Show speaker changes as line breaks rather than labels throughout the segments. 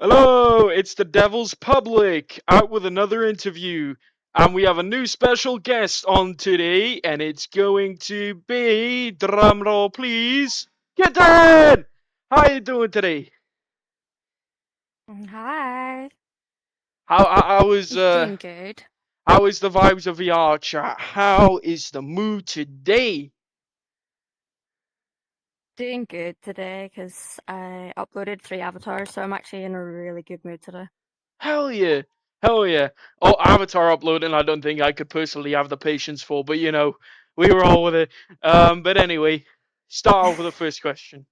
Hello, it's the Devil's Public out with another interview. And we have a new special guest on today, and it's going to be, drumroll please, kitten! How you doing today?
Hi.
How is
Doing good.
how is the vibes of VR chat? How is the mood today?
Doing good today because I uploaded 3 avatars, so I'm actually in a really good mood today.
Hell yeah. Hell yeah. Oh, Avatar uploading, I don't think I could personally have the patience for, but we were all with it. But anyway, start off with the first question.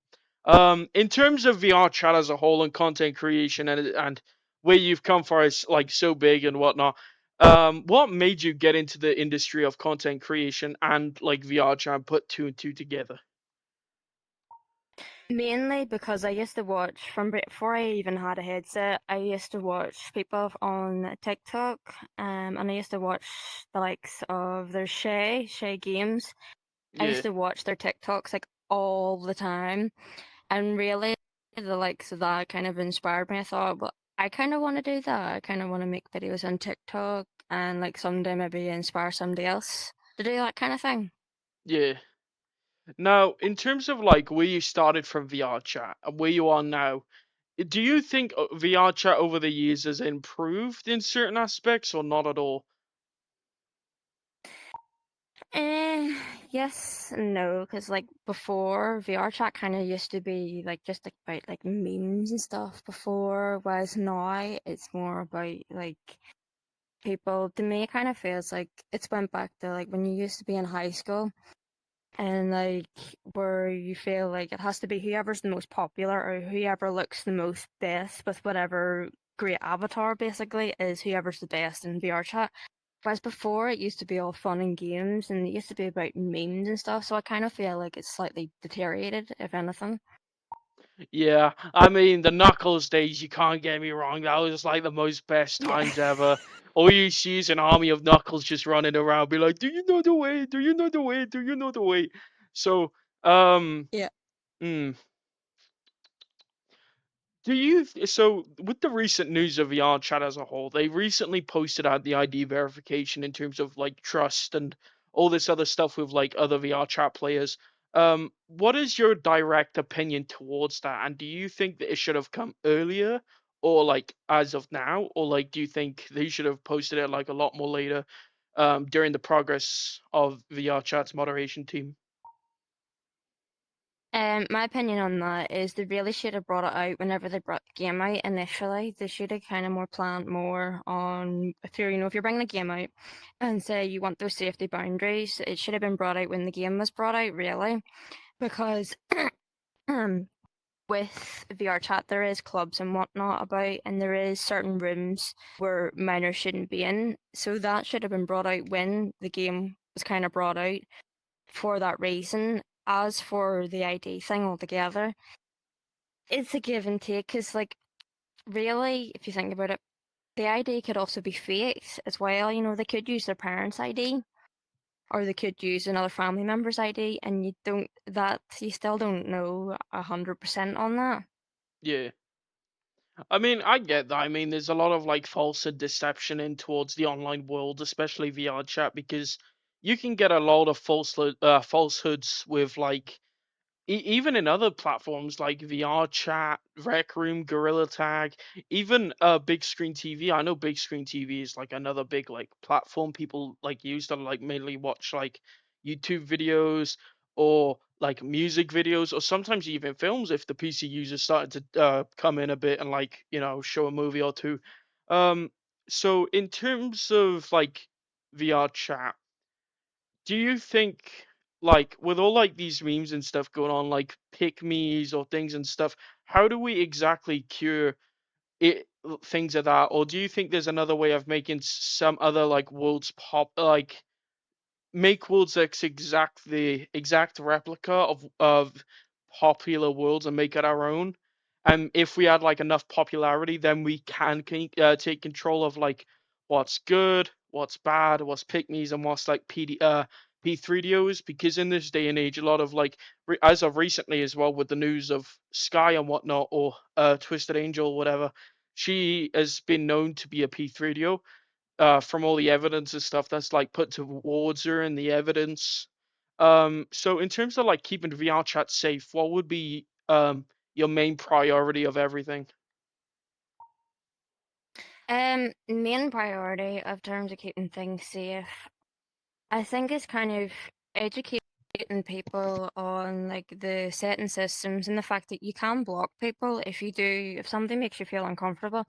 In terms of VR chat as a whole and content creation and where you've come for is like so big and whatnot, what made you get into the industry of content creation and like VR chat and put two and two together?
Mainly because I used to watch from before I even had a headset. I used to watch people on TikTok, and I used to watch the likes of their Shay Games. I
Yeah.
used to watch their TikToks like all the time, and really the likes of that kind of inspired me. I thought, well, I kind of want to do that. I kind of want to make videos on TikTok and like someday maybe inspire somebody else to do that kind of thing.
Yeah. Now, in terms of like where you started from VR chat and where you are now, do you think VR chat over the years has improved in certain aspects or not at all?
Eh, yes and no, because like before, VR chat kind of used to be like just like, about like memes and stuff before, whereas now it's more about like people. To me, it kind of feels like it's went back to like when you used to be in high school and like where you feel like it has to be whoever's the most popular or whoever looks the most best with whatever great avatar basically is whoever's the best in VR chat. Whereas before it used to be all fun and games and it used to be about memes and stuff, so I kind of feel like it's slightly deteriorated, if anything.
Yeah, I mean the Knuckles days, you can't get me wrong. That was like the most best
Yeah.
times ever. All you see is an army of Knuckles just running around, be like, "Do you know the way? Do you know the way? Do you know the way?" So, um,
Yeah.
mm, so with the recent news of VR chat as a whole, they recently posted out the ID verification in terms of like trust and all this other stuff with like other VR chat players. What is your direct opinion towards that? And do you think that it should have come earlier or like as of now? Or like do you think they should have posted it like a lot more later during the progress of VR chat's moderation team?
My opinion on that is they really should have brought it out whenever they brought the game out initially. They should have kind of more planned more on if you're bringing a game out and say you want those safety boundaries, it should have been brought out when the game was brought out, really, because um, with VR chat there is clubs and whatnot about, and there is certain rooms where minors shouldn't be in. So that should have been brought out when the game was kind of brought out for that reason. As for the ID thing altogether, it's a give and take because, like, really, if you think about it, the ID could also be faked as well. You know, they could use their parents' ID or they could use another family member's ID, and you still don't know 100% on that.
Yeah. I mean, I get that. I mean, there's a lot of like falsehood deception in towards the online world, especially VR chat, because you can get a lot of falsehoods with like even in other platforms like VR chat, Rec Room, Gorilla Tag, even big screen TV. I know big screen TV is like another big like platform people like use to like mainly watch like YouTube videos or like music videos or sometimes even films if the PC users started to come in a bit and like show a movie or two. Um, so in terms of like VR chat, do you think like with all like these memes and stuff going on like pick me's or things and stuff, how do we exactly cure it things of that, or do you think there's another way of making some other like worlds pop like make worlds that's the exact replica of popular worlds and make it our own. And if we had like enough popularity, then we can take control of like what's good, what's bad, what's pick me's, and what's like P3DOs. Because in this day and age, a lot of like as of recently as well with the news of Sky and whatnot, or Twisted Angel, whatever. she has been known to be a P3DO from all the evidence and stuff that's like put towards her and the evidence. So in terms of like keeping VR chat safe, what would be your main priority of everything?
Main priority of terms of keeping things safe, I think is kind of educating people on like the setting systems and the fact that you can block people if something makes you feel uncomfortable.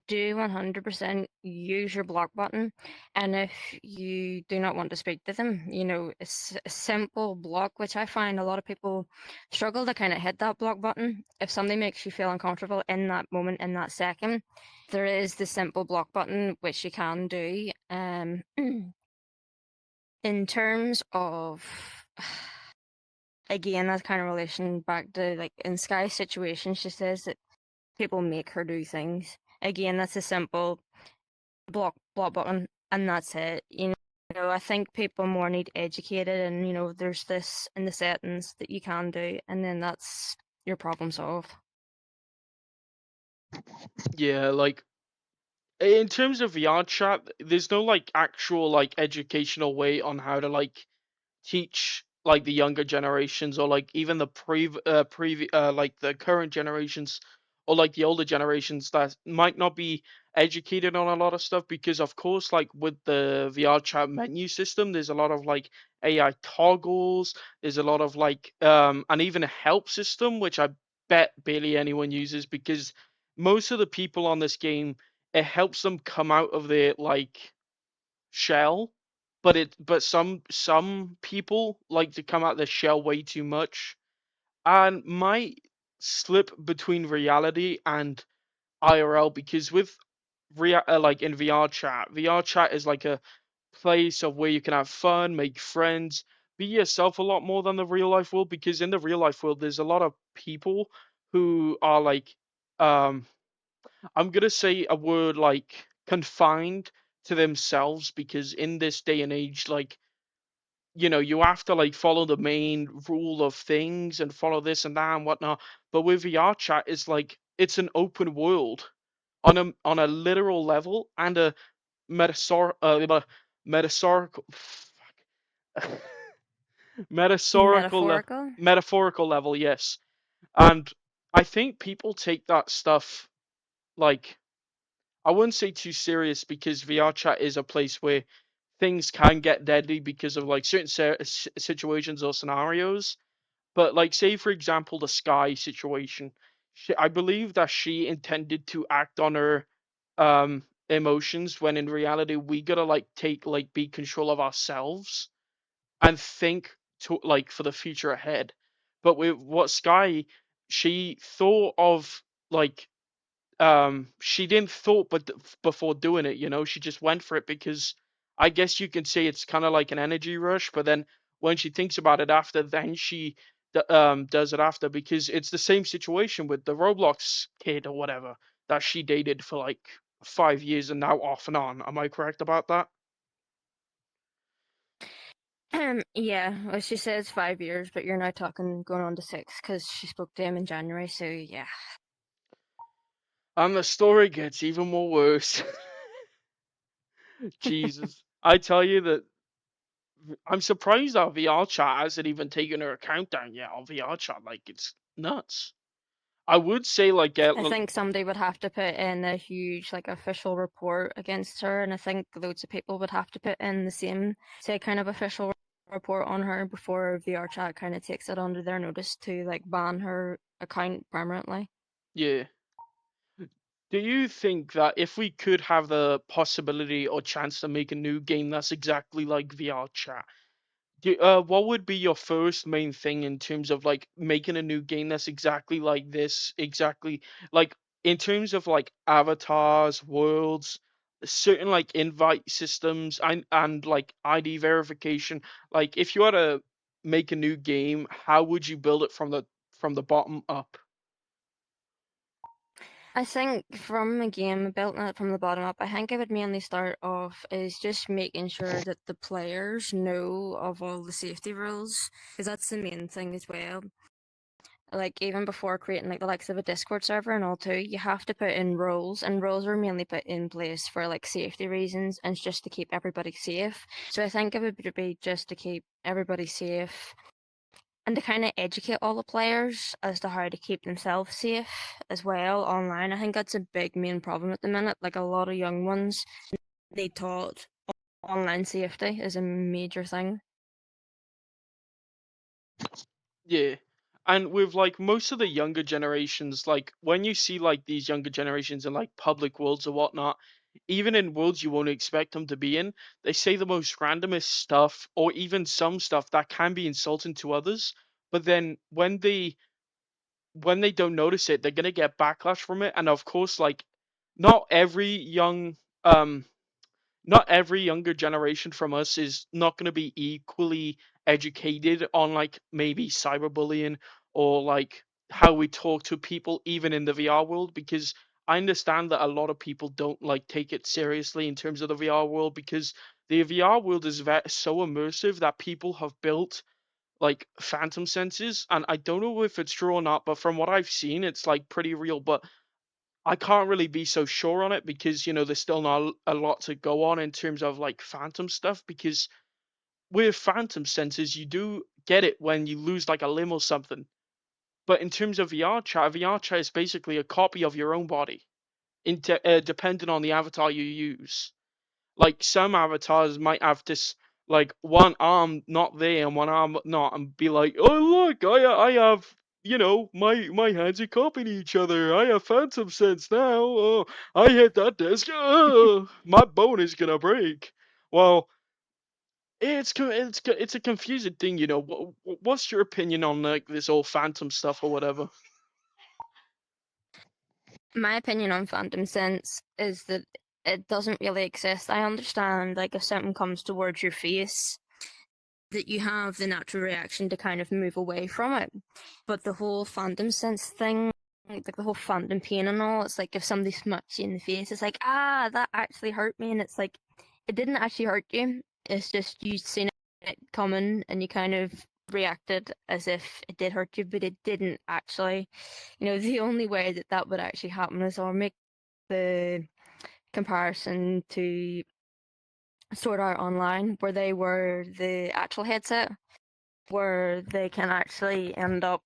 Do 100% use your block button. And if you do not want to speak to them, it's a simple block, which I find a lot of people struggle to kind of hit that block button. If something makes you feel uncomfortable in that moment, in that second, there is the simple block button, which you can do. In terms of, again, that's kind of relation back to like in Sky's situation, she says that people make her do things. Again, that's a simple block button, and that's it. I think people more need educated, and there's this in the settings that you can do, and then that's your problem solved.
Yeah, like in terms of VR chat, there's no like actual like educational way on how to like teach like the younger generations or like even the like the current generations or like the older generations that might not be educated on a lot of stuff because of course like with the VR chat menu system there's a lot of like AI toggles, there's a lot of like and even a help system which I bet barely anyone uses because most of the people on this game, it helps them come out of their like shell, but some people like to come out the shell way too much and might slip between reality and IRL because with like in VR chat is like a place of where you can have fun, make friends, be yourself a lot more than the real life world because in the real life world there's a lot of people who are like um I'm gonna say a word like confined to themselves because in this day and age, like, you have to like follow the main rule of things and follow this and that and whatnot. But with VR chat, it's like it's an open world on a literal level and a metaphorical metaphorical
Metaphorical.
metaphorical level, yes. And I think people take that stuff like I wouldn't say too serious because VR chat is a place where things can get deadly because of like certain situations or scenarios. But like, say for example, the Sky situation, I believe that she intended to act on her emotions when in reality we gotta like take like be control of ourselves and think to like for the future ahead. But with what Sky, she thought of like she didn't thought before doing it, she just went for it because I guess you can say it's kind of like an energy rush, but then when she thinks about it after, then she does it after because it's the same situation with the Roblox kid or whatever that she dated for like 5 years and now off and on. Am I correct about that?
Yeah, well, she says 5 years, but you're now talking going on to 6 because she spoke to him in January. So yeah,
And the story gets even more worse. Jesus, I tell you that I'm surprised our VR chat hasn't even taken her account down yet on VR chat. Like it's nuts. I would say like
I think somebody would have to put in a huge like official report against her, and I think loads of people would have to put in the same say kind of official report on her before VRChat kind of takes it under their notice to like ban her account permanently.
yeah. Do you think that if we could have the possibility or chance to make a new game that's exactly like VR chat, what would be your first main thing in terms of like making a new game that's exactly like this, exactly like in terms of like avatars, worlds, certain like invite systems and like ID verification. Like if you had to make a new game, how would you build it from the bottom up?
I think from a game building it from the bottom up, I think I would mainly start off is just making sure that the players know of all the safety rules, because that's the main thing as well. Like even before creating like the likes of a Discord server and all too, you have to put in rules, and rules were mainly put in place for like safety reasons and just to keep everybody safe. So I think it would be just to keep everybody safe and to kind of educate all the players as to how to keep themselves safe as well online. I think that's a big main problem at the minute. Like a lot of young ones need taught online safety is a major thing.
Yeah. And with like most of the younger generations, like when you see like these younger generations in like public worlds or whatnot, even in worlds you won't expect them to be in, they say the most randomest stuff, or even some stuff that can be insulting to others. But then when they don't notice it, they're gonna get backlash from it. And of course, like not every young um not every younger generation from us is not going to be equally educated on like maybe cyberbullying or like how we talk to people even in the VR world, because I understand that a lot of people don't like take it seriously in terms of the VR world, because the VR world is so immersive that people have built like phantom senses, and I don't know if it's true or not, but from what I've seen it's like pretty real. But I can't really be so sure on it because there's still not a lot to go on in terms of like phantom stuff, because with phantom senses you do get it when you lose like a limb or something. But in terms of VR chat is basically a copy of your own body, depending on the avatar you use. Like some avatars might have this like one arm not there and one arm not, and be like, oh look, I have my hands are copying each other. I have phantom sense now. Oh, I hit that desk. Oh, my bone is gonna break. Well, it's a confusing thing. What's your opinion on like this old phantom stuff or whatever?
My opinion on Phantom Sense is that it doesn't really exist. I understand, like, if something comes towards your face, that you have the natural reaction to kind of move away from it. But the whole Phantom Sense thing, like the whole phantom pain and all, it's like if somebody smacks you in the face, it's like, ah, that actually hurt me. And it's like, it didn't actually hurt you. It's just you seen it coming and you kind of reacted as if it did hurt you, but it didn't actually. The only way that that would actually happen is, or make the comparison to Sword Art Online, where they were the actual headset, where they can actually end up,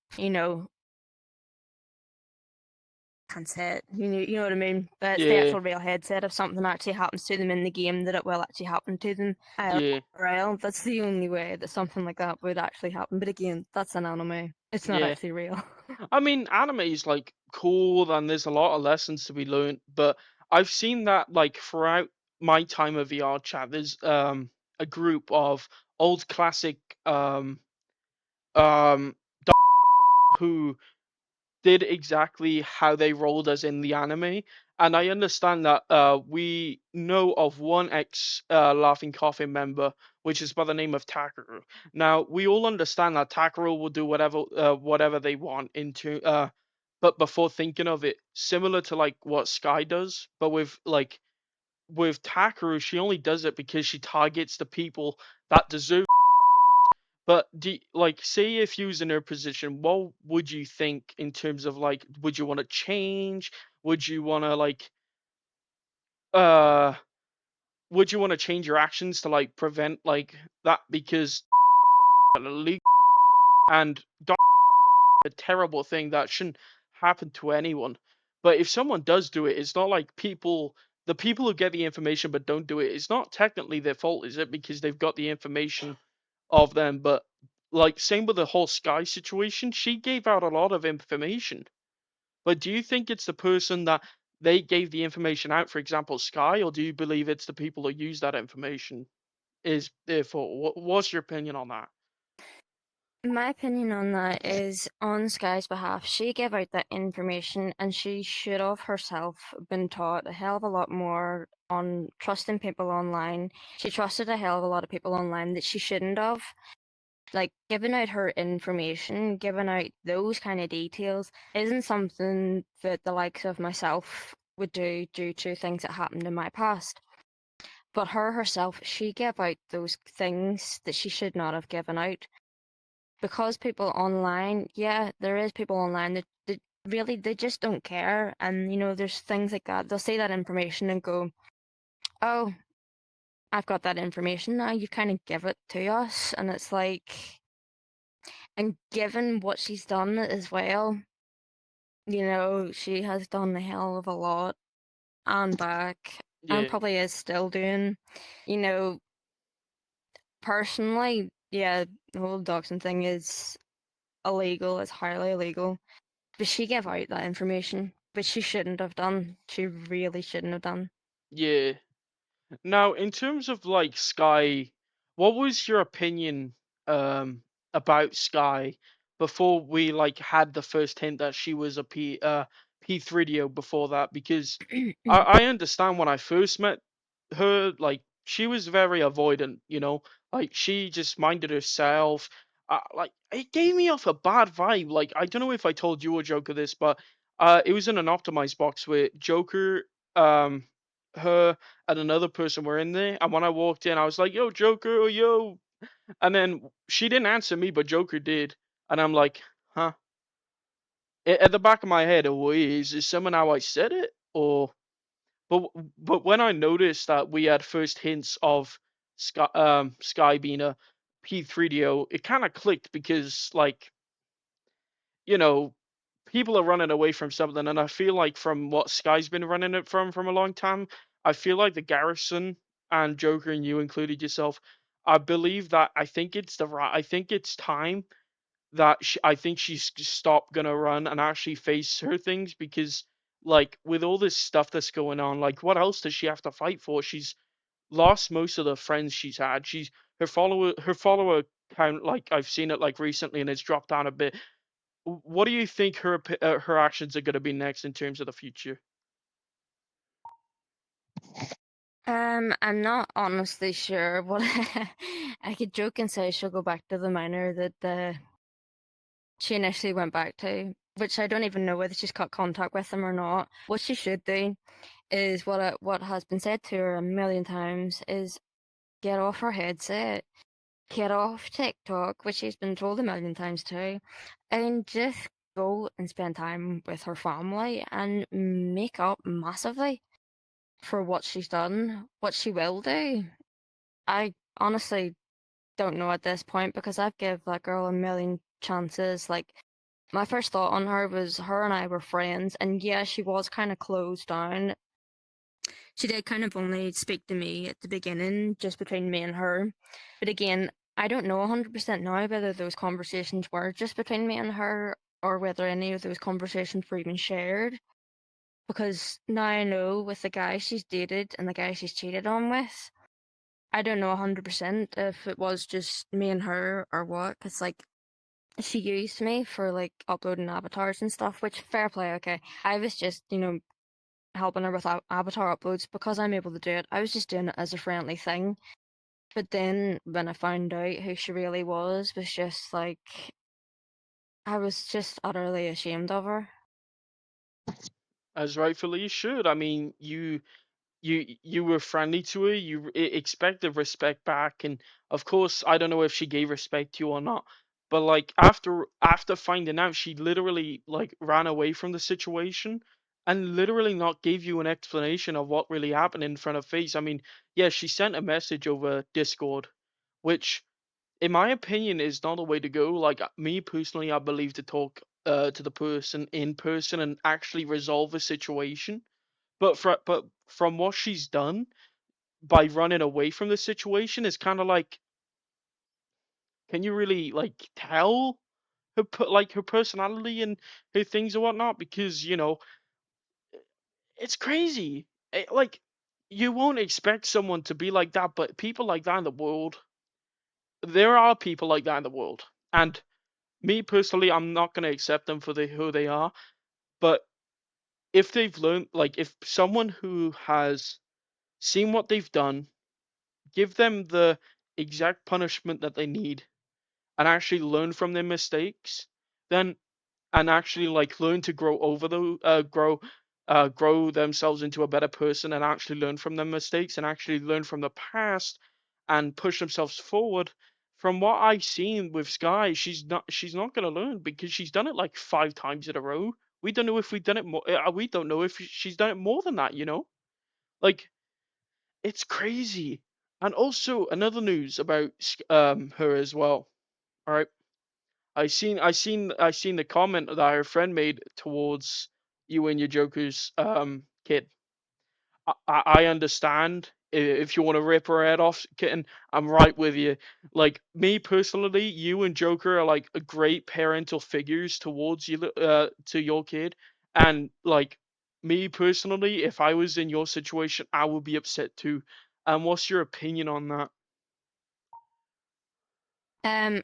handset. You know what I mean? That's the
Yeah,
actual real headset. If something actually happens to them in the game, that it will actually happen to them
yeah,
IRL. That's the only way that something like that would actually happen. But again, that's an anime. It's not
yeah.
actually real.
I mean, anime is like cool and there's a lot of lessons to be learned, but I've seen that like throughout my time of VR chat, there's a group of old classic um who did exactly how they rolled us in the anime. And I understand that we know of one ex Laughing Coffin member, which is by the name of Takaru. Now we all understand that Takaru will do whatever they want into but before thinking of it, similar to like what Sky does, but with Takaru, she only does it because she targets the people that deserve. But like, say if you was in her position, what would you think in terms of like, would you want to change? Would you want to like, uh, would you want to change your actions to like prevent like that? Because and a terrible thing that shouldn't happen to anyone. But if someone does do it, it's not like the people who get the information but don't do it, it's not technically their fault, is it? Because they've got the information of them. But like same with the whole Sky situation, she gave out a lot of information. But do you think it's the person that they gave the information out, for example, Sky, or do you believe it's the people who use that information is their fault? What's your opinion on that?
My opinion on that is, on Sky's behalf, she gave out that information and she should have herself been taught a hell of a lot more on trusting people online. She trusted a hell of a lot of people online that she shouldn't have. Like, giving out her information, giving out those kind of details, isn't something that the likes of myself would do due to things that happened in my past. But her herself, she gave out those things that she should not have given out. because people online, yeah, there is people online that really they just don't care. And there's things like that. They'll see that information and go, "Oh, I've got that information now. You kind of give it to us." And it's like, and given what she's done as well, she has done a hell of a lot and back, and
Yeah,
probably is still doing. You know, Personally, yeah, the whole doxing thing is illegal. It's highly illegal. But she gave out that information, which she shouldn't have done. She really shouldn't have done.
yeah. Now, in terms of like Sky, what was your opinion um about Sky before we like had the first hint that she was a P3DO before that? Because I understand when I first met her, like she was very avoidant, like she just minded herself. Like it gave me off a bad vibe. Like I don't know if I told you or Joker this, but it was in an optimized box where Joker, her and another person were in there. And when I walked in, I was like, "Yo, Joker, oh, yo," and then she didn't answer me, but Joker did, and I'm like, "Huh." At the back of my head, oh, is this someone how I said it, or but when I noticed that we had first hints of Sky being a P3DO, it kind of clicked because like you know people are running away from something, and I feel like from what Sky's been running it from a long time, I feel like the Garrison and Joker and you included yourself. I believe that I think it's time that I think she's stopped gonna run and actually face her things because like with all this stuff that's going on, like what else does she have to fight for? She's lost most of the friends she's had. Her follower count, like I've seen it like recently, and it's dropped down a bit. What do you think her actions are gonna be next in terms of the future?
I'm not honestly sure what I could joke and say she'll go back to the miner that she initially went back to, which I don't even know whether she's cut contact with them or not. What she should do is what has been said to her a million times is get off her headset, get off TikTok, which she's been told a million times too, and just go and spend time with her family and make up massively for what she's done, what she will do. I honestly don't know at this point because I've give that girl a million chances. Like my first thought on her was her and I were friends, and yeah, she was kind of closed down. She did kind of only speak to me at the beginning, just between me and her. But again, I don't know 100% now whether those conversations were just between me and her or whether any of those conversations were even shared. Because now I know with the guy she's dated and the guy she's cheated on with, I don't know 100% if it was just me and her or what. Cause like she used me for like uploading avatars and stuff, which fair play, okay. I was just, helping her with avatar uploads because I'm able to do it. I was just doing it as a friendly thing. But then when I found out who she really was just like, I was just utterly ashamed of her.
As rightfully you should. I mean, you were friendly to her. You expected respect back, and of course, I don't know if she gave respect to you or not. But like after finding out, she literally like ran away from the situation, and literally not gave you an explanation of what really happened in front of face. I mean, yeah, she sent a message over Discord, which in my opinion is not the way to go. Like me personally, I believe to talk to the person in person and actually resolve a situation. But from what she's done by running away from the situation is kind of like, can you really like tell her personality and her things and whatnot? Because it's crazy. Like you won't expect someone to be like that, but people like that in the world, there are people like that in the world, and me personally, I'm not gonna accept them for who they are. But if they've learned, like if someone who has seen what they've done, give them the exact punishment that they need and actually learn from their mistakes, then and actually like learn to grow over the grow themselves into a better person and actually learn from their mistakes and actually learn from the past and push themselves forward. from what I've seen with Sky, she's not gonna learn because she's done it like 5 times in a row. We don't know if we've done it more. We don't know if she's done it more than that. Like it's crazy. And also another news about her as well. All right, I seen the comment that her friend made towards you and your Joker's kid. I understand if you want to rip her head off, kitten. I'm right with you. Like me personally, you and Joker are like a great parental figures towards you, to your kid, and like me personally, if I was in your situation, I would be upset too. And what's your opinion on that?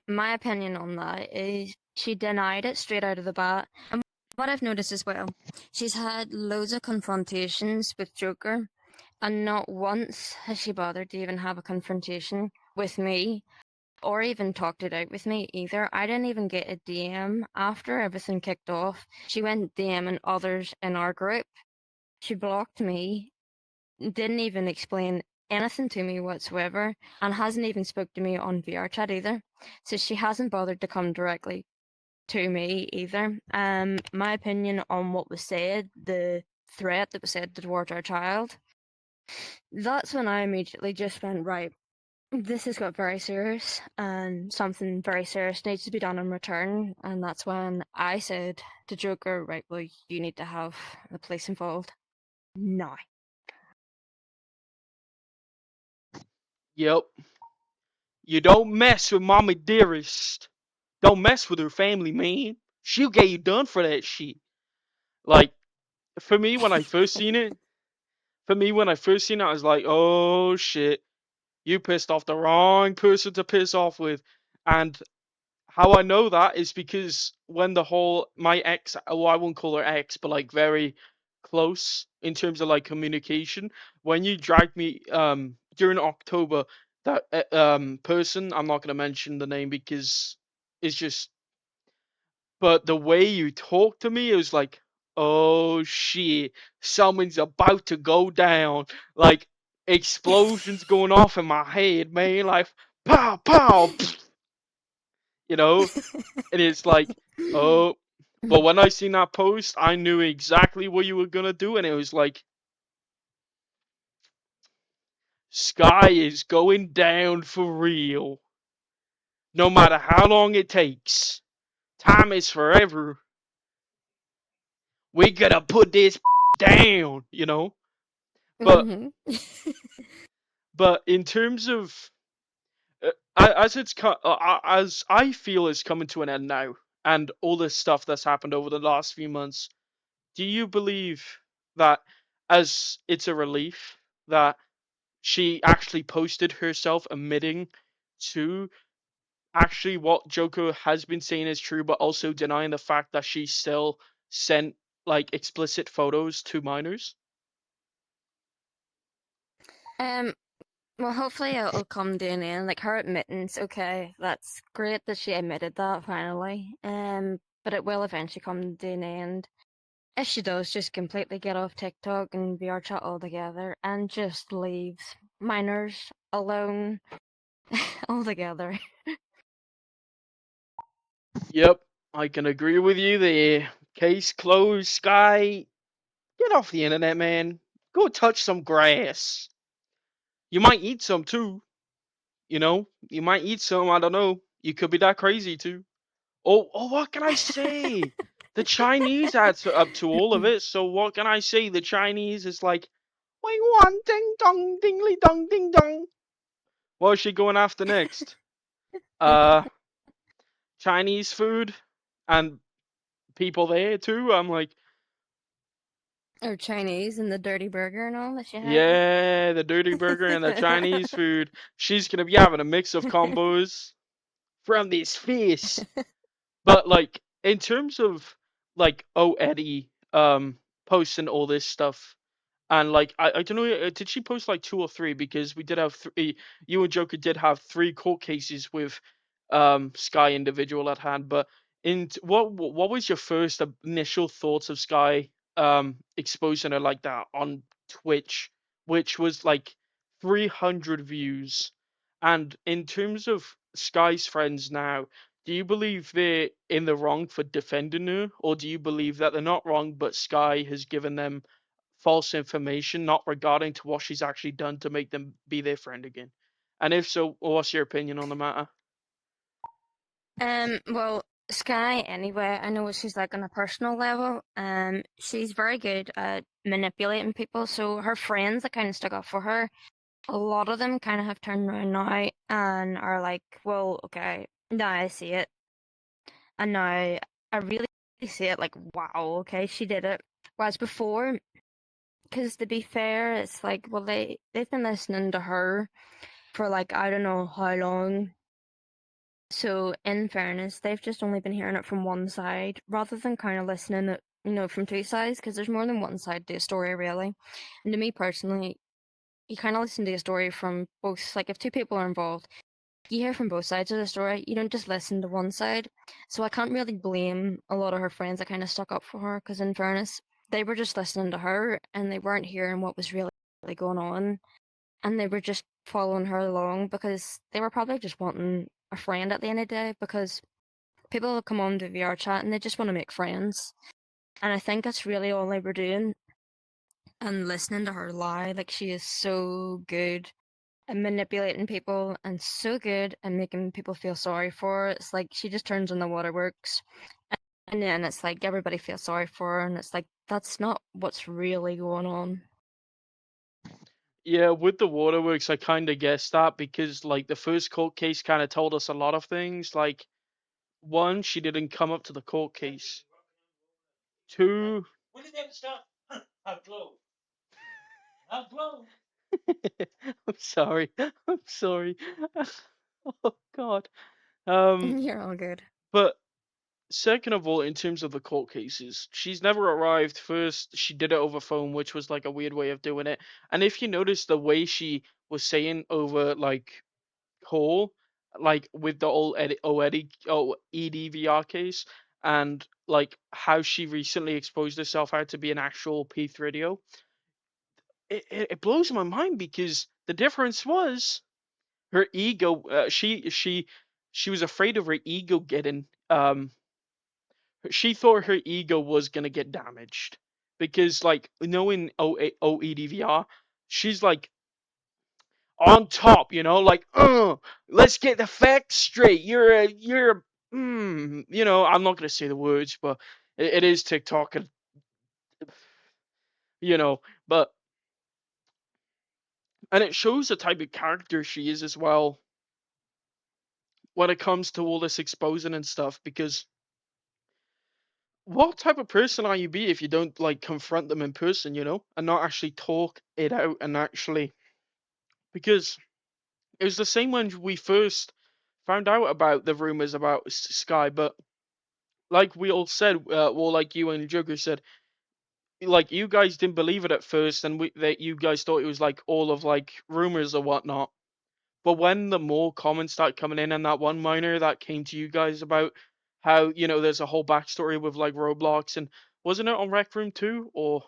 My opinion on that is she denied it straight out of the bat. And what I've noticed as well, she's had loads of confrontations with Joker, and not once has she bothered to even have a confrontation with me or even talked it out with me either. I didn't even get a DM after everything kicked off. She went DMing others in our group. She blocked me, didn't even explain anything to me whatsoever, and hasn't even spoke to me on VRchat either. So she hasn't bothered to come directly to me either. My opinion on what was said, the threat that was said towards our child, that's when I immediately just went, right, this has got very serious and something very serious needs to be done in return. And that's when I said to Joker, right, well, you need to have the police involved now.
Yep. You don't mess with Mommy Dearest. Don't mess with her family, man. She'll get you done for that shit. Like for me, when I first seen it, I was like, oh shit, you pissed off the wrong person to piss off with. And how I know that is because when the whole my ex, well, I won't call her ex, but like very close in terms of like communication. When you dragged me during October, that person, I'm not gonna mention the name because it's just, but the way you talked to me, it was like, oh shit, something's about to go down. Like explosions going off in my head, man. Like pow pow, you know. And it's like, oh. But when I seen that post, I knew exactly what you were gonna do, and it was like, Sky is going down for real. No matter how long it takes, time is forever. We gotta put this down. But
Mm-hmm.
but in terms of as as I feel it's coming to an end now, and all this stuff that's happened over the last few months, do you believe that as it's a relief that she actually posted herself admitting to actually what Joker has been saying is true, but also denying the fact that she still sent like explicit photos to minors?
um, well, hopefully it'll come to an end. Like her admittance, okay, that's great that she admitted that finally. But it will eventually come to an end. If she does, just completely get off TikTok and VRchat altogether and just leaves minors alone altogether.
Yep, I can agree with you there. Case closed, Sky. Get off the internet, man. Go touch some grass. You might eat some too. You might eat some. I don't know. You could be that crazy too. Oh, what can I say? The Chinese adds up to all of it. So what can I say? The Chinese is like, wait, one ding dong, dingly dong, ding dong. What is she going after next? Uh, Chinese food and people there too. I'm like,
Or Chinese and the dirty burger and all that she had.
yeah, the dirty burger and the Chinese food. She's gonna be having a mix of combos from this face. But like in terms of like Eddie posting all this stuff, and like I don't know, did she post like two or three? Because we did have three. You and Joker did have three court cases with Sky individual at hand. But what was your first initial thoughts of Sky exposing her like that on Twitch, which was like 300 views, And in terms of Sky's friends now, do you believe they're in the wrong for defending her, or do you believe that they're not wrong, but Sky has given them false information, not regarding to what she's actually done to make them be their friend again? And if so, what's your opinion on the matter?
Well, Sky, anyway, I know what she's like on a personal level. She's very good at manipulating people. So her friends that kind of stuck up for her, a lot of them kind of have turned around now and are like, well, okay, now I see it. And now I really see it like, wow, okay, she did it. Whereas before, because to be fair, it's like, well, they've been listening to her for like, I don't know how long. So, in fairness, they've just only been hearing it from one side rather than kind of listening it, from two sides because there's more than one side to a story, really. And to me personally, you kind of listen to a story from both, like, if two people are involved, you hear from both sides of the story. You don't just listen to one side. So, I can't really blame a lot of her friends that kind of stuck up for her because, in fairness, they were just listening to her and they weren't hearing what was really going on. And they were just following her along because they were probably just wanting a friend at the end of the day because people will come on to VRchat and they just want to make friends. And I think that's really all they were doing. And listening to her lie, like she is so good at manipulating people and so good at making people feel sorry for her. It's like she just turns on the waterworks and then it's like everybody feels sorry for her and it's like that's not what's really going on.
Yeah, with the waterworks, I kind of guessed that because like the first court case kind of told us a lot of things. Like one, she didn't come up to the court case. Two, I'm sorry, I'm sorry. Oh God. Um,
You're all good.
but second of all, in terms of the court cases, she's never arrived. First, she did it over phone, which was like a weird way of doing it. And if you notice the way she was saying over like call, like with the old EDVR case, and like how she recently exposed herself out to be an actual P3DO, it blows my mind because the difference was her ego. She was afraid of her ego getting she thought her ego was gonna get damaged because like knowing OEDVR, she's like on top, like let's get the facts straight. I'm not gonna say the words, but it is TikTok, and you know, but and it shows the type of character she is as well when it comes to all this exposing and stuff because what type of person are you be if you don't like confront them in person, and not actually talk it out and actually because it was the same when we first found out about the rumors about Sky, but like we all said, well, like you and Joker said, like you guys didn't believe it at first, and that you guys thought it was like all of like rumors or whatnot. But when the more comments start coming in, and that one miner that came to you guys about how there's a whole backstory with like Roblox, and wasn't it on Rec Room 2 or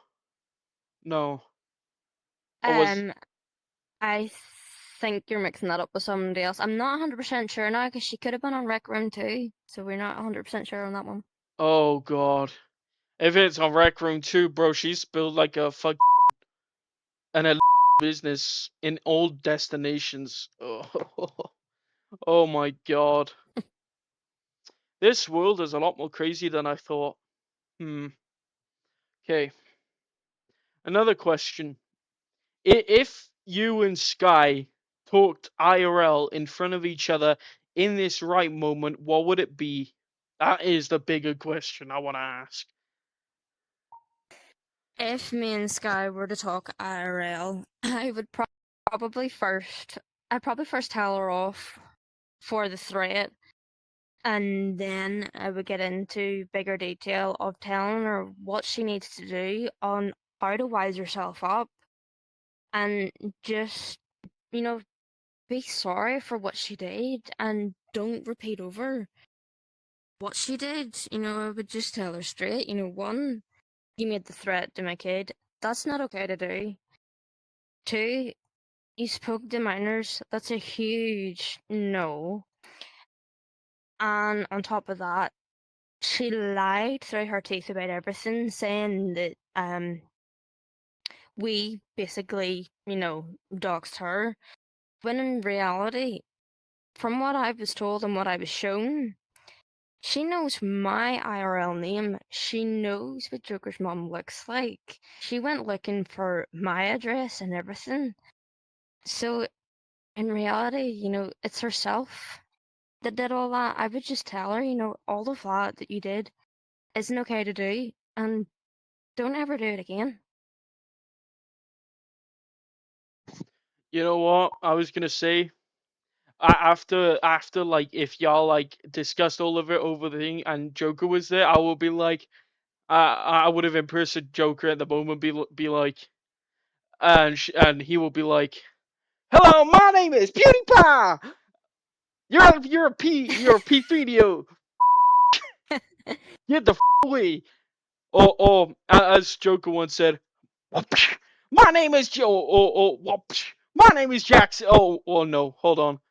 no, or was
Um, I think you're mixing that up with somebody else. I'm not 100% sure now because she could have been on Rec Room too, so we're not 100% sure on that one.
oh god, if it's on Rec Room 2, bro, she spilled like a fuck and a business in all destinations. Oh, oh my god. This world is a lot more crazy than I thought. Hmm. Okay. Another question. If you and Sky talked IRL in front of each other in this right moment, what would it be? That is the bigger question I want to ask.
If me and Sky were to talk IRL, I would probably first, I'd probably first tell her off for the threat, and then I would get into bigger detail of telling her what she needs to do on how to wise herself up and just, you know, be sorry for what she did and don't repeat over what she did. I would just tell her straight, one, you made the threat to my kid. That's not okay to do. Two, You spoke to minors. That's a huge no. And on top of that, she lied through her teeth about everything, saying that we basically, doxed her. When in reality, from what I was told and what I was shown, she knows my IRL name. She knows what Joker's mom looks like. She went looking for my address and everything. So in reality, it's herself that did all that. I would just tell her, all of that you did isn't okay to do, and don't ever do it again.
You know what? I was gonna say after like if y'all like discussed all of it over the thing and Joker was there, I would be like, I would have impersonated Joker at the moment, be like, and he will be like, "Hello, my name is PewDiePie. You're a P3DO. Get the away." Or as Joker once said, "My name is Joe." My name is Jackson. Oh no, hold on.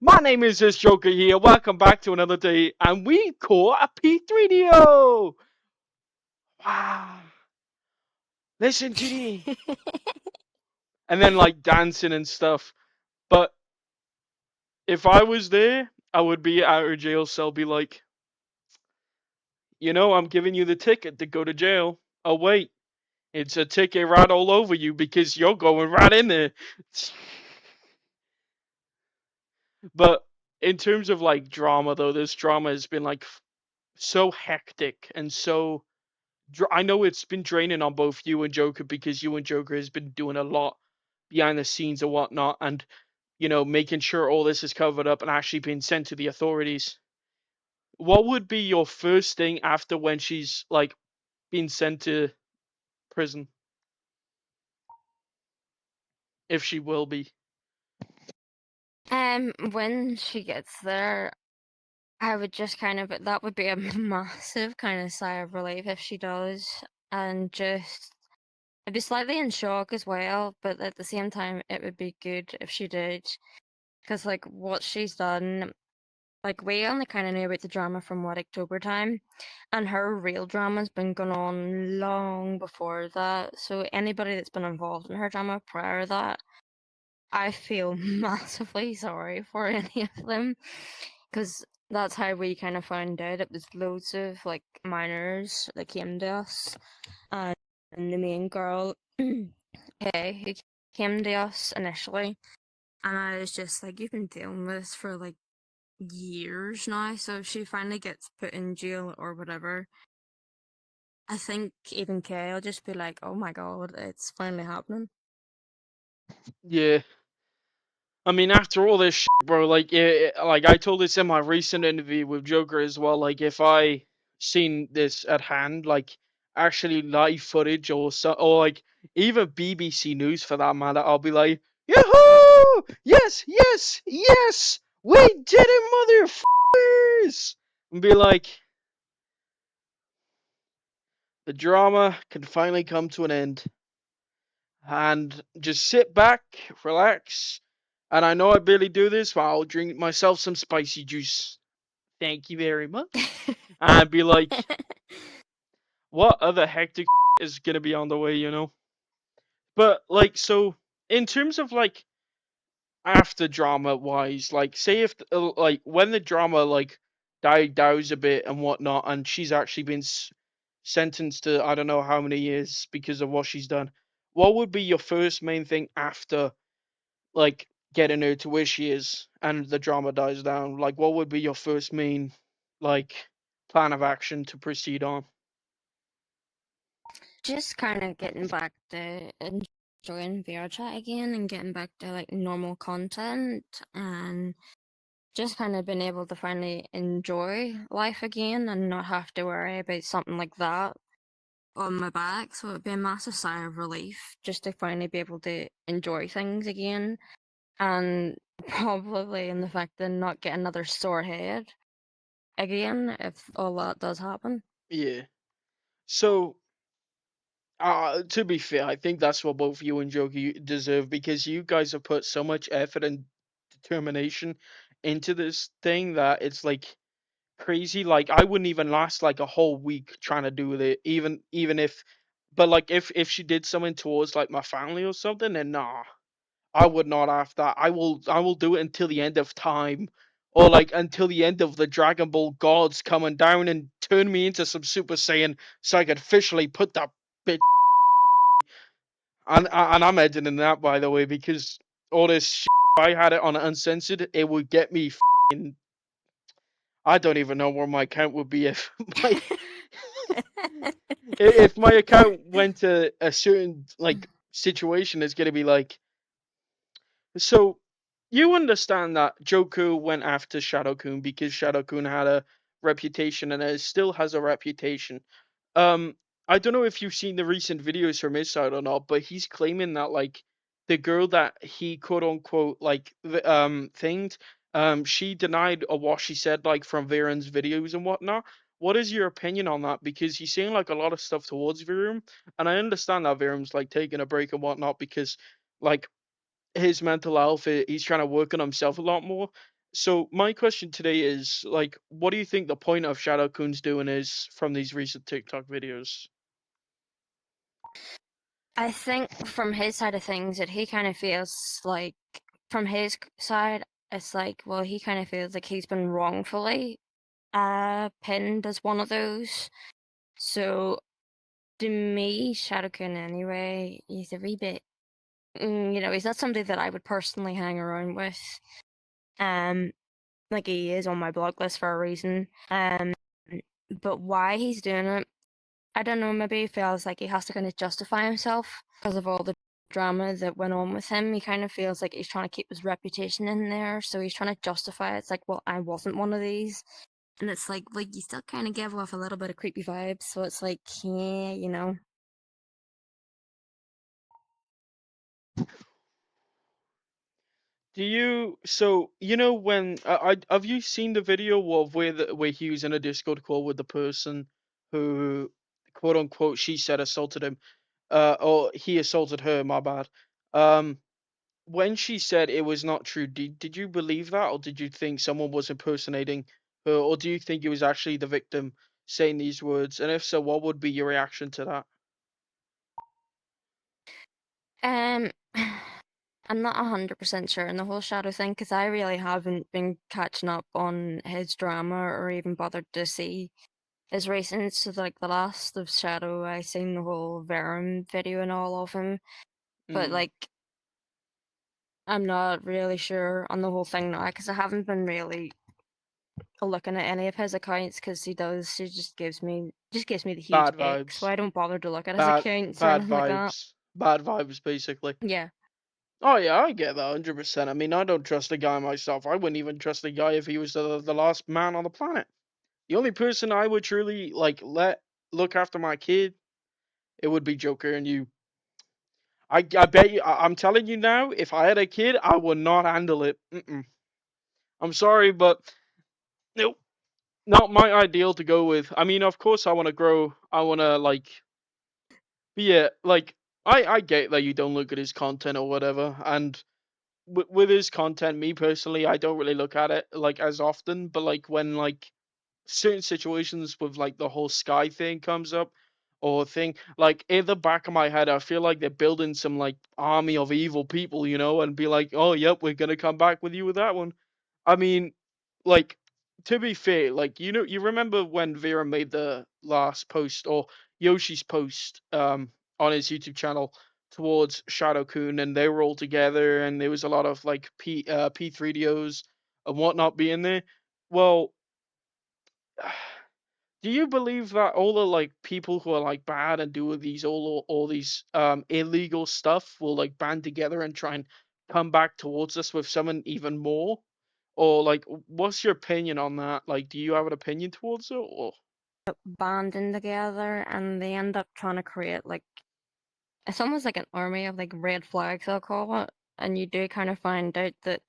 My name is this Joker here. Welcome back to another day, and we caught a P3DO. Wow. Listen to me. And then like dancing and stuff. But if I was there, I would be at her jail cell, be like, I'm giving you the ticket to go to jail. Oh wait, it's a ticket right all over you because you're going right in there. But in terms of like drama, though, this drama has been like so hectic and so. I know it's been draining on both you and Joker because you and Joker has been doing a lot behind the scenes and whatnot, and making sure all this is covered up and actually being sent to the authorities. What would be your first thing after when she's like being sent to prison, if she will be?
When she gets there, I would just that would be a massive kind of sigh of relief if she does, and just I'd be slightly in shock as well, but at the same time, it would be good if she did, because like what she's done, like we only kind of knew about the drama from what October time, and her real drama's been going on long before that. So anybody that's been involved in her drama prior to that, I feel massively sorry for any of them, because that's how we kind of found out. It was loads of like minors that came to us, and the main girl, okay, who came to us initially, and I was just like, you've been dealing with this for like years now, so if she finally gets put in jail or whatever, I think even Kay will just be like, oh my god, it's finally happening.
Yeah. I mean, after all this shit, bro, like, like I told this in my recent interview with Joker as well. Like, if I seen this at hand, like actually live footage or like even BBC News for that matter, I'll be like, Yahoo! Yes, yes, yes, we did it, motherfuckers! And be like, the drama can finally come to an end, and just sit back, relax. And I know I barely do this, but I'll drink myself some spicy juice. Thank you very much. And I'd be like, what other hectic is gonna be on the way? But like, so in terms of like after drama wise, like, say if like when the drama like died down a bit and whatnot, and she's actually been sentenced to I don't know how many years because of what she's done. What would be your first main thing after like getting her to where she is and the drama dies down? Like, what would be your first main like plan of action to proceed on?
Just kind of getting back to enjoying VRChat again and getting back to like normal content and just kind of being able to finally enjoy life again and not have to worry about something like that on my back. So it'd be a massive sigh of relief just to finally be able to enjoy things again, and probably in the fact that not get another sore head again if all that does happen.
Yeah. So To be fair, I think that's what both you and Jogi deserve because you guys have put so much effort and determination into this thing that it's like crazy. Like I wouldn't even last like a whole week trying to do it, even if, but like if she did something towards like my family or something, then nah, I would not have that. I will do it until the end of time. Or like until the end of the Dragon Ball gods coming down and turn me into some Super Saiyan so I could officially put that bitch. And I'm editing that by the way because all this shit, if I had it on uncensored, it would get me. I don't even know where my account would be if my if my account went to a certain like situation. It's gonna be like so. You understand that Joku went after Shadow Kun because Shadow Kun had a reputation and it still has a reputation. Um, I don't know if you've seen the recent videos from his side or not, but he's claiming that like the girl that he quote unquote like thinged, she denied what she said like from Viren's videos and whatnot. What is your opinion on that? Because he's saying like a lot of stuff towards Viren, and I understand that Viren's like taking a break and whatnot because like his mental health, he's trying to work on himself a lot more. So my question today is like, what do you think the point of Shadow Kun's doing is from these recent TikTok videos?
I think from his side of things that he kind of feels like, from his side, it's like, well, he kind of feels like he's been wrongfully pinned as one of those. So to me, Shadowkin anyway, he's a wee bit, he's not somebody that I would personally hang around with. Um, like he is on my blog list for a reason. But why he's doing it, I don't know, maybe he feels like he has to kind of justify himself because of all the drama that went on with him. He kind of feels like he's trying to keep his reputation in there, so he's trying to justify it. It's like, well, I wasn't one of these. And it's like you still kind of give off a little bit of creepy vibes, so it's like, yeah.
Do you so you know when have you seen the video of where he was in a Discord call with the person who quote unquote she said assaulted him or he assaulted her, my bad. Um when she said it was not true, did you believe that, or did you think someone was impersonating her, or do you think it was actually the victim saying these words? And if so, what would be your reaction to that?
Um, I'm not 100% sure in the whole Shadow thing because I really haven't been catching up on his drama or even bothered to see his recent. So, like, the last of Shadow, I seen the whole Verum video and all of him, but
Mm,
like, I'm not really sure on the whole thing now because I haven't been really looking at any of his accounts because he just gives me the huge
bad
ick, so
vibes,
I don't bother to look at his
bad
accounts or
bad
anything like that.
vibes, bad vibes, basically.
Yeah.
Oh yeah, I get that 100%. I mean, I don't trust the guy myself. I wouldn't even trust the guy if he was the last man on the planet. The only person I would truly like let look after my kid, it would be Joker and you. I bet you. I'm telling you now, if I had a kid, I would not handle it. Mm-mm. I'm sorry, but nope, not my ideal to go with. I mean, of course, I want to grow. I want to like be a like. I get that you don't look at his content or whatever, and with his content, me personally, I don't really look at it like as often. But like when like certain situations with like the whole sky thing comes up or thing like in the back of my head I feel like they're building some like army of evil people, and be like, oh yep, we're gonna come back with you with that one. I mean, like, to be fair, like, you remember when Vera made the last post or Yoshi's post on his YouTube channel towards Shadow Kun, and they were all together and there was a lot of like P3DOs and whatnot being there. Well, do you believe that all the like people who are like bad and do these all these illegal stuff will like band together and try and come back towards us with something even more? Or like what's your opinion on that? Like do you have an opinion towards it or
Banding together and they end up trying to create like it's almost like an army of like red flags, I'll call it. And you do kind of find out that,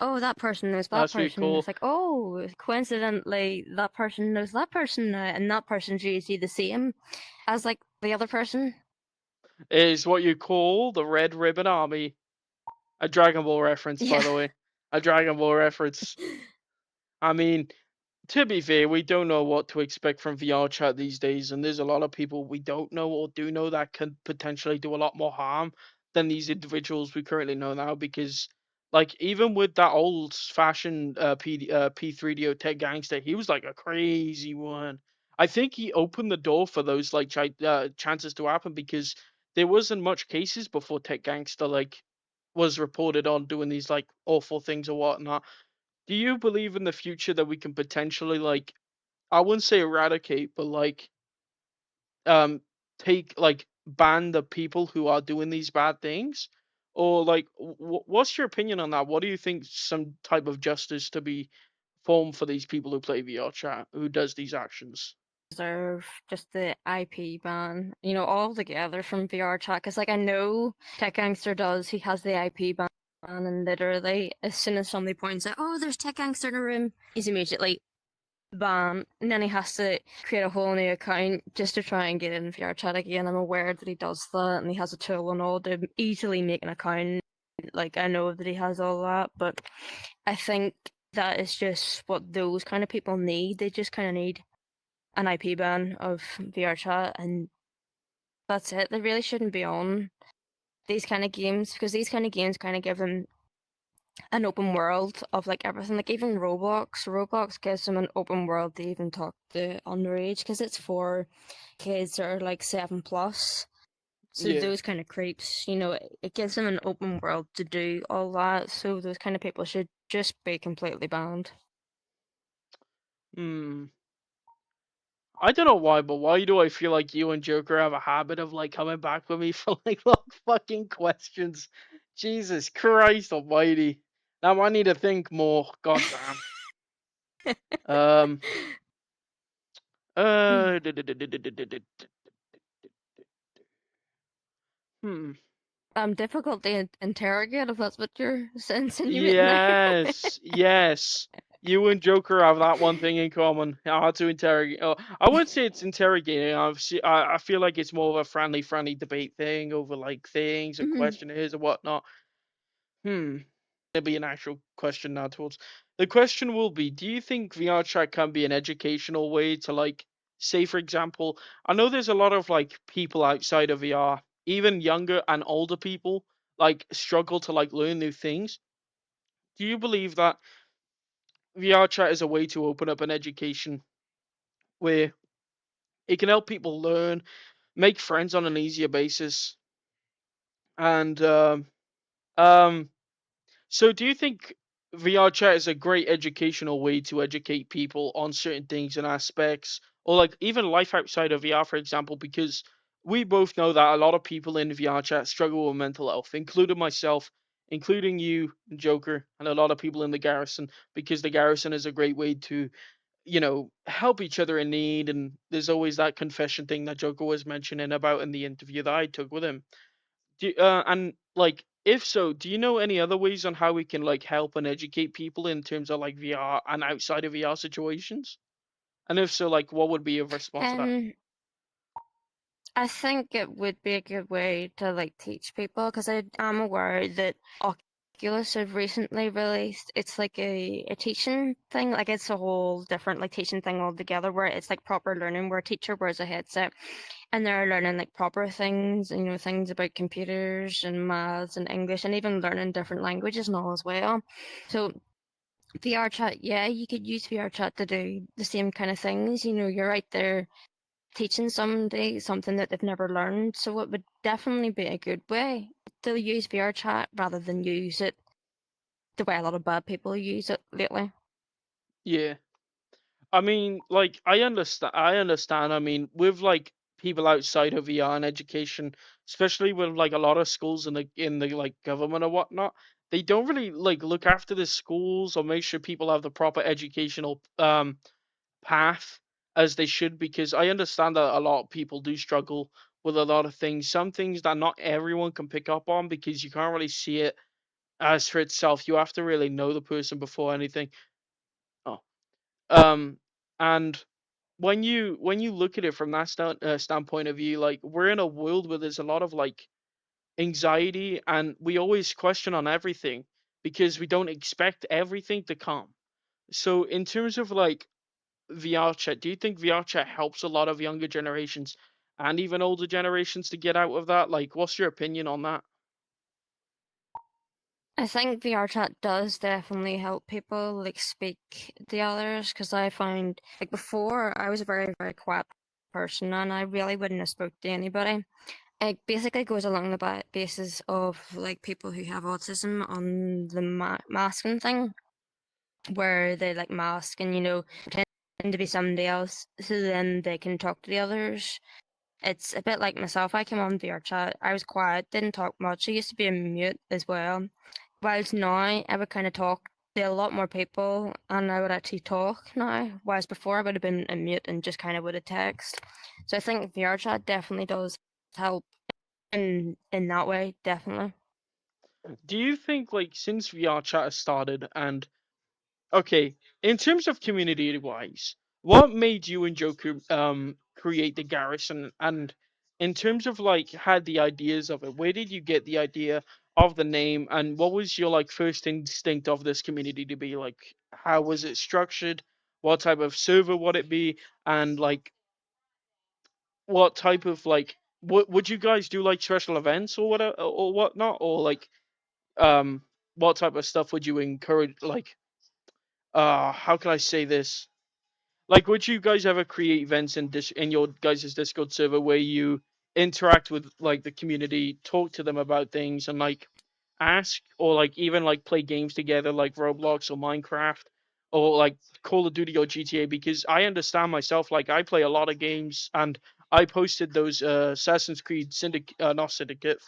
oh, that person knows that
that's pretty
person. It's
cool.
like, oh, coincidentally that person knows that person now, and that person's usually the same as like the other person.
is what you call the Red Ribbon Army. A Dragon Ball reference, by
Yeah.
the way. A Dragon Ball reference. I mean, to be fair, we don't know what to expect from VR chat these days, and there's a lot of people we don't know or do know that can potentially do a lot more harm than these individuals we currently know now. Because, like, even with that old-fashioned P3DO tech gangster, he was like a crazy one. I think he opened the door for those like chances to happen because there wasn't much cases before tech gangster like was reported on doing these like awful things or whatnot. Do you believe in the future that we can potentially like I wouldn't say eradicate, but like um take like ban the people who are doing these bad things? Or like what's your opinion on that? What do you think some type of justice to be formed for these people who play VR chat, who does these actions?
Deserve just the IP ban, all together from VR chat. Because, like, I know Tech Gangster does, he has the IP ban, and literally, as soon as somebody points out, oh, there's Tech Gangster in a room, he's immediately banned. And then he has to create a whole new account just to try and get in VR chat again. I'm aware that he does that, and he has a tool and all to easily make an account. Like, I know that he has all that, but I think that is just what those kind of people need. They just kind of need an IP ban of VRChat, and that's it. They really shouldn't be on these kind of games because these kind of games kind of give them an open world of like everything. Like even Roblox gives them an open world to even talk to underage because it's for kids that are like 7 plus. So
Yeah.
those kind of creeps, it gives them an open world to do all that. So those kind of people should just be completely banned.
Hmm. I don't know why, but why do I feel like you and Joker have a habit of like coming back with me for like long fucking questions? Jesus Christ Almighty! Now I need to think more. God damn. Um. Uh. Hmm.
Difficult to interrogate if that's what you're insinuating there.
Yes. Yes. You and Joker have that one thing in common. I had to interrogate. Oh, I wouldn't say it's interrogating. I feel like it's more of a friendly debate thing over like things and
Mhm.
questionnaires and whatnot. Hmm. There'll be an actual question now towards. The question will be, do you think VR chat can be an educational way to like say for example, I know there's a lot of like people outside of VR, even younger and older people, like struggle to like learn new things. Do you believe that VR chat is a way to open up an education where it can help people learn, make friends on an easier basis, and um so do you think VR chat is a great educational way to educate people on certain things and aspects, or like even life outside of VR, for example? Because we both know that a lot of people in VR chat struggle with mental health, including myself, including you, Joker, and a lot of people in the garrison, because the garrison is a great way to, help each other in need. And there's always that confession thing that Joker was mentioning about in the interview that I took with him. And like, if so, do you know any other ways on how we can like help and educate people in terms of like VR and outside of VR situations? And if so, like, what would be your response to that?
Um, I think it would be a good way to like teach people because I am aware that Oculus have recently released it's like a teaching thing. Like it's a whole different like teaching thing altogether where it's like proper learning where a teacher wears a headset and they're learning like proper things, things about computers and maths and English and even learning different languages and all as well. So VR chat, yeah, you could use VR chat to do the same kind of things. You're right there teaching somebody something that they've never learned. So it would definitely be a good way to use VR chat rather than use it the way a lot of bad people use it lately.
Yeah. I mean, like, I understand. I mean, with like people outside of VR and education, especially with like a lot of schools in the like government or whatnot, they don't really like look after the schools or make sure people have the proper educational path as they should, because I understand that a lot of people do struggle with a lot of things. Some things that not everyone can pick up on because you can't really see it as for itself. You have to really know the person before anything. Oh. Um and when you look at it from that standpoint of view, like we're in a world where there's a lot of like anxiety, and we always question on everything because we don't expect everything to come. So in terms of like VR chat, do you think VR chat helps a lot of younger generations and even older generations to get out of that? Like, what's your opinion on that?
I think vrchat does definitely help people like speak to others because I found like before I was a very very quiet person and I really wouldn't have spoke to anybody. It basically goes along the basis of like people who have autism on the masking thing, where they like mask and pretend to be somebody else, so then they can talk to the others. It's a bit like myself. I came on VRChat. I was quiet, didn't talk much. I used to be a mute as well. Whilst now I would kind of talk to a lot more people and I would actually talk now. Whereas before I would have been a mute and just kind of would have text. So I think VRChat definitely does help in that way, definitely.
Do you think like since VR chat has started and okay, in terms of community wise, what made you and Joe create the Garrison? And in terms of like had the ideas of it, where did you get the idea of the name? And what was your like first instinct of this community to be like? How was it structured? What type of server would it be? And like what type of like what would you guys do like special events or whatever or whatnot? Or like um what type of stuff would you encourage like how can I say this? Like, would you guys ever create events in your guys' Discord server where you interact with like the community, talk to them about things, and like ask or like even like play games together, like Roblox or Minecraft or like Call of Duty or GTA? Because I understand myself, like I play a lot of games, and I posted those Assassin's Creed Syndicate, not Syndicate,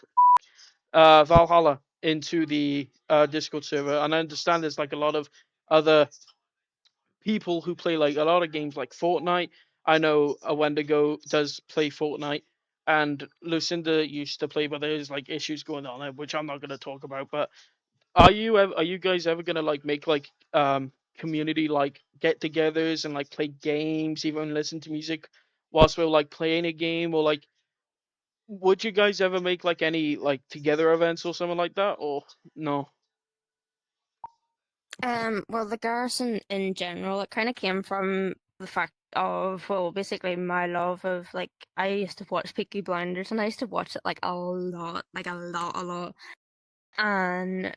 Valhalla into the Discord server, and I understand there's like a lot of other people who play like a lot of games like Fortnite. I know a Wendigo does play Fortnite, and Lucinda used to play, but there's like issues going on there, which I'm not going to talk about. But are you guys ever gonna like make like community like get-togethers and like play games, even listen to music whilst we're like playing a game, or like would you guys ever make like any like together events or something like that, or no?
Well, the Garrison in general, it kind of came from the fact of, well, basically my love of like I used to watch Peaky Blinders and I used to watch it like a lot, like a lot. And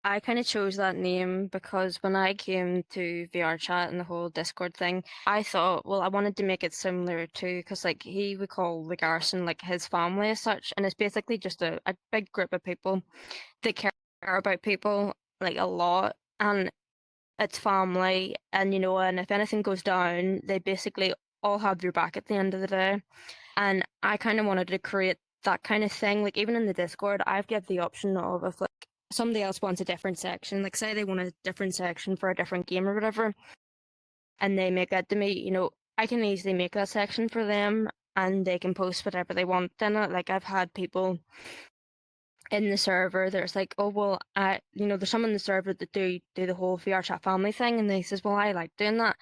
I kind of chose that name because when I came to VR chat and the whole Discord thing, I thought, well, I wanted to make it similar to, because like he would call the Garrison like his family as such, and it's basically just a big group of people that care about people like a lot. And it's family, and and if anything goes down, they basically all have your back at the end of the day. And I kind of wanted to create that kind of thing. Like even in the Discord, I've got the option of if like somebody else wants a different section, like say they want a different section for a different game or whatever, and they make that to me, I can easily make that section for them and they can post whatever they want in it. Like I've had people in the server there's like, oh well, there's some in the server that do the whole VR chat family thing, and they says, well, I like doing that,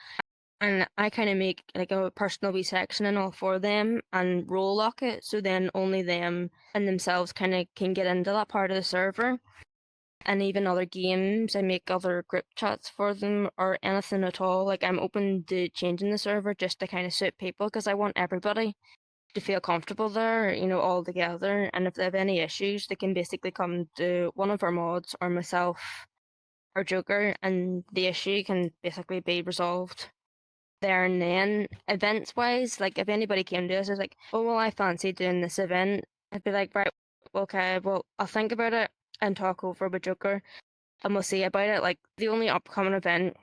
and I kind of make like a personal wee section and all for them and role lock it, so then only them and themselves kind of can get into that part of the server. And even other games, I make other group chats for them or anything at all. Like I'm open to changing the server just to kind of suit people because I want everybody to feel comfortable there, all together. And if they have any issues, they can basically come to one of our mods or myself or Joker, and the issue can basically be resolved there and then. Events wise, like if anybody came to us is like, oh well, I fancy doing this event, I'd be like, right, okay, well, I'll think about it and talk over with Joker and we'll see about it. Like the only upcoming event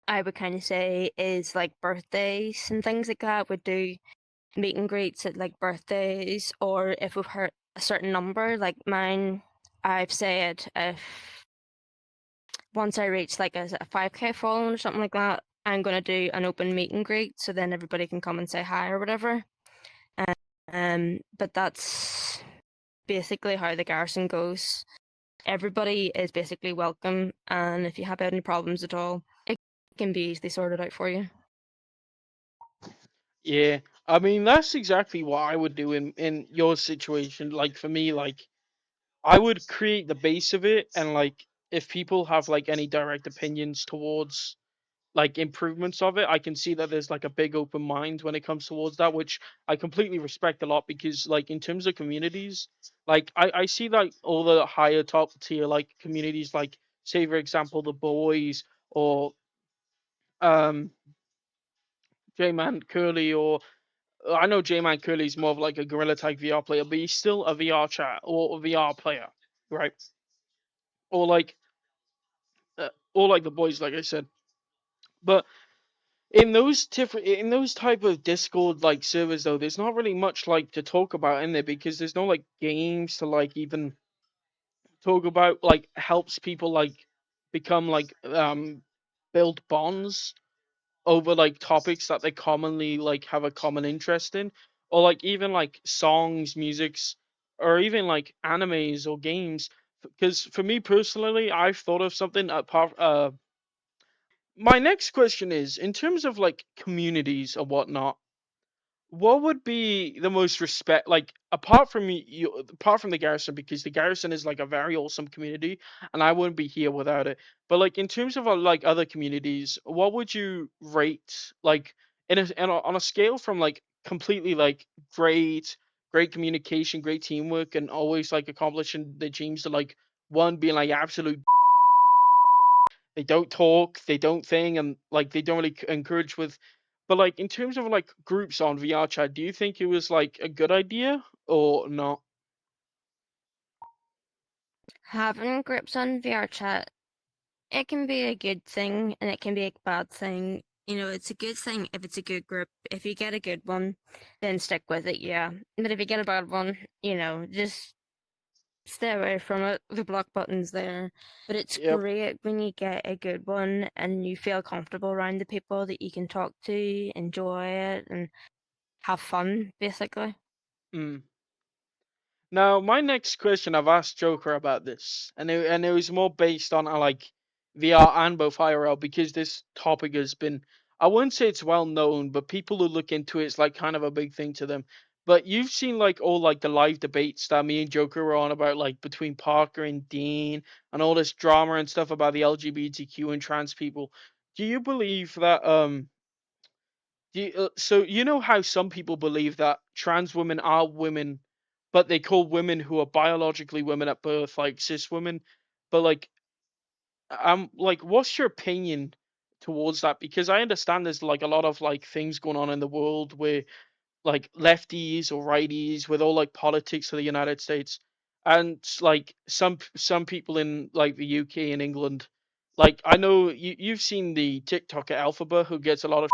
I would kind of say is like birthdays and things like that. Would do meet and greets at like birthdays, or if we've hit a certain number, like mine, I've said if once I reach like a 5K following or something like that, I'm gonna do an open meet and greet, so then everybody can come and say hi or whatever. But that's basically how the garrison goes. Everybody is basically welcome, and if you have any problems at all, it can be easily sorted out for you.
Yeah, I mean that's exactly what I would do in your situation. Like for me, like I would create the base of it, and like if people have like any direct opinions towards like improvements of it, I can see that there's like a big open mind when it comes towards that, which I completely respect a lot because like in terms of communities, like I see like all the higher top tier like communities, like say for example the boys or um J Man Curly, or I know J Man Curly is more of like a gorilla tag VR player, but he's still a VR chat or a VR player, right? Or like or like the boys, like I said. But in those type of Discord like servers though, there's not really much like to talk about in there because there's no like games to like even talk about like helps people like become like build bonds over like topics that they commonly like have a common interest in, or like even like songs, musics, or even like animes or games. Because for me personally, I've thought of something apart. My next question is in terms of like communities or whatnot, what would be the most respect like apart from the garrison, because the garrison is like a very awesome community and I wouldn't be here without it. But like in terms of like other communities, what would you rate like on a scale from like completely like great communication, great teamwork, and always like accomplishing the dreams to like one being like absolute they don't talk, they don't thing, and like they don't really encourage with. But like in terms of like groups on VR chat, do you think it was like a good idea or not?
Having groups on VRChat, it can be a good thing and it can be a bad thing. You know, it's a good thing if it's a good group. If you get a good one, then stick with it, yeah. But if you get a bad one, just stay away from it. The block button's there. But it's
Yep.
great when you get a good one and you feel comfortable around the people that you can talk to, enjoy it, and have fun, basically.
Mm. Now, my next question, I've asked Joker about this, and it was more based on like VR and both IRL because this topic has been, I wouldn't say it's well known, but people who look into it, it's like kind of a big thing to them. But you've seen like all like the live debates that me and Joker were on about like between Parker and Dean and all this drama and stuff about the LGBTQ and trans people. Do you believe that so you know how some people believe that trans women are women, but they call women who are biologically women at birth like cis women. But like, what's your opinion towards that? Because I understand there's like a lot of like things going on in the world where like lefties or righties with all like politics of the United States, and like some people in like the UK and England. Like I know you've seen the TikTok Alphaba who gets a lot of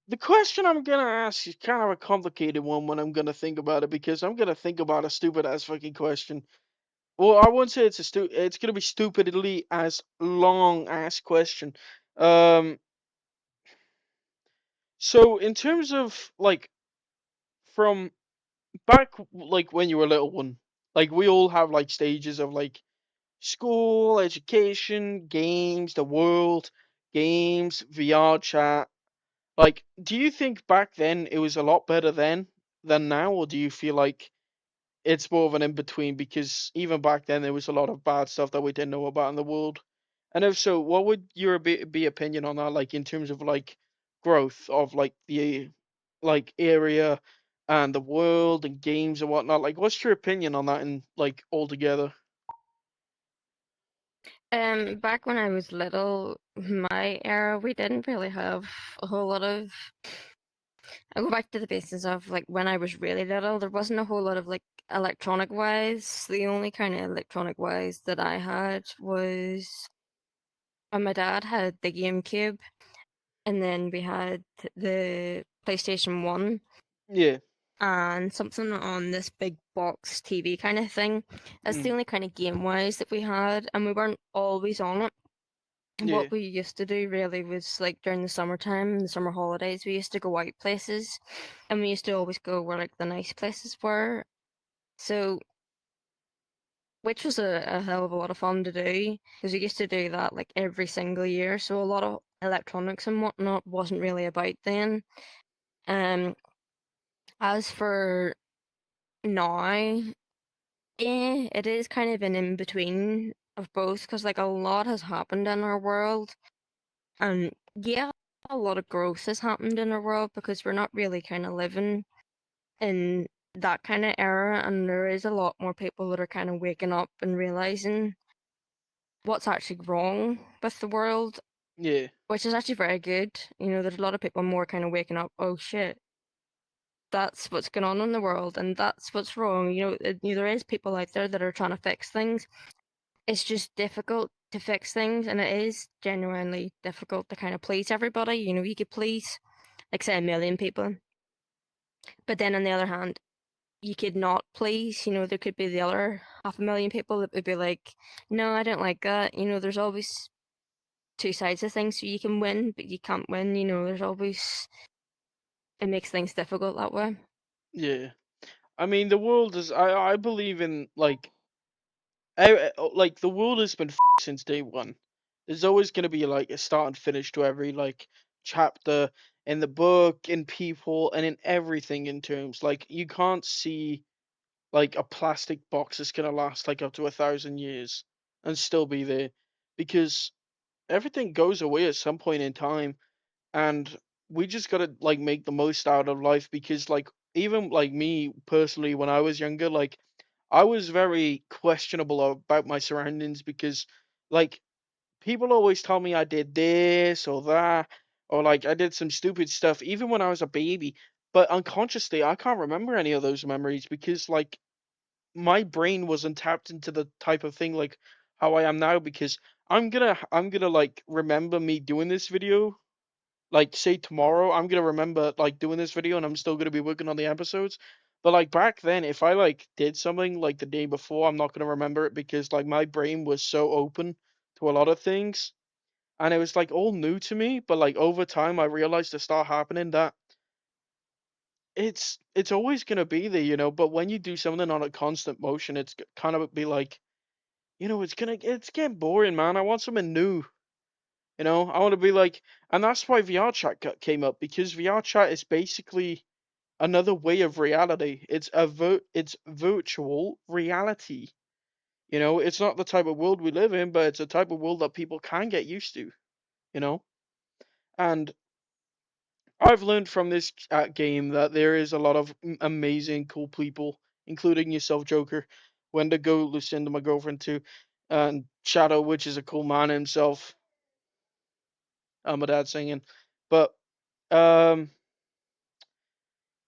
the question I'm gonna ask is kind of a complicated one when I'm gonna think about it because I'm gonna think about a stupid ass fucking question. Well, I won't say it's gonna be stupidly as long ass question. Um, so in terms of like from back like when you were a little one, like we all have like stages of like school, education, games, the world, games, VR chat. Like, do you think back then it was a lot better then than now, or do you feel like it's more of an in between? Because even back then there was a lot of bad stuff that we didn't know about in the world. And if so, what would your be opinion on that? Like in terms of like growth of like the like area and the world and games and whatnot. Like, what's your opinion on that and like altogether?
Back when I was little, my era, we didn't really have a whole lot of. I go back to the basis of like when I was really little, there wasn't a whole lot of like electronic wise. The only kind of electronic wise that I had was my dad had the GameCube, and then we had the PlayStation 1
Yeah.
and something on this big box TV kind of thing. That's the
Mm.
only kind of game wise that we had, and we weren't always on it.
Yeah.
What we used to do really was like during the summertime, the summer holidays, we used to go out places, and we used to always go where like the nice places were. So, which was a hell of a lot of fun to do because we used to do that like every single year. So a lot of electronics and whatnot wasn't really about then. Um, as for now, it is kind of an in between of both because like a lot has happened in our world, and yeah, a lot of growth has happened in our world because we're not really kind of living in that kind of era, and there is a lot more people that are kind of waking up and realizing what's actually wrong with the world,
Yeah,
which is actually very good. There's a lot of people more kind of waking up. Oh shit, that's what's going on in the world, and that's what's wrong. There is people out there that are trying to fix things. It's just difficult to fix things, and it is genuinely difficult to kind of please everybody. You could please, like, say, a million people, but then on the other hand, you could not please. There could be the other half a million people that would be like, no, I don't like that. There's always two sides of things, so you can win, but you can't win. There's always, it makes things difficult that way.
yeah. I mean, the world is. I believe in like like the world has been since day one. There's always gonna be like a start and finish to every like chapter in the book, in people, and in everything in terms like you can't see like a plastic box that's gonna last like up to 1,000 years and still be there because everything goes away at some point in time, and we just gotta like make the most out of life because like even like me personally when I was younger, like I was very questionable about my surroundings because like people always tell me I did this or that or like I did some stupid stuff even when I was a baby, but unconsciously I can't remember any of those memories because like my brain wasn't tapped into the type of thing like how I am now because I'm gonna like remember me doing this video, like say tomorrow I'm gonna remember like doing this video and I'm still gonna be working on the episodes. But like back then, if I like did something like the day before, I'm not gonna remember it because like my brain was so open to a lot of things and it was like all new to me. But like over time, I realized to start happening that it's always gonna be there, you know. But when you do something on a constant motion, it's kind of be like, you know, it's getting boring, man. I want something new. You know, I want to be like, and that's why VRChat came up because VRChat is basically another way of reality. It's virtual reality. You know, it's not the type of world we live in, but it's a type of world that people can get used to. You know, and I've learned from this game that there is a lot of amazing, cool people, including yourself, Joker, when to go Lucinda, my girlfriend, too, and Shadow, which is a cool man himself. My dad singing, but um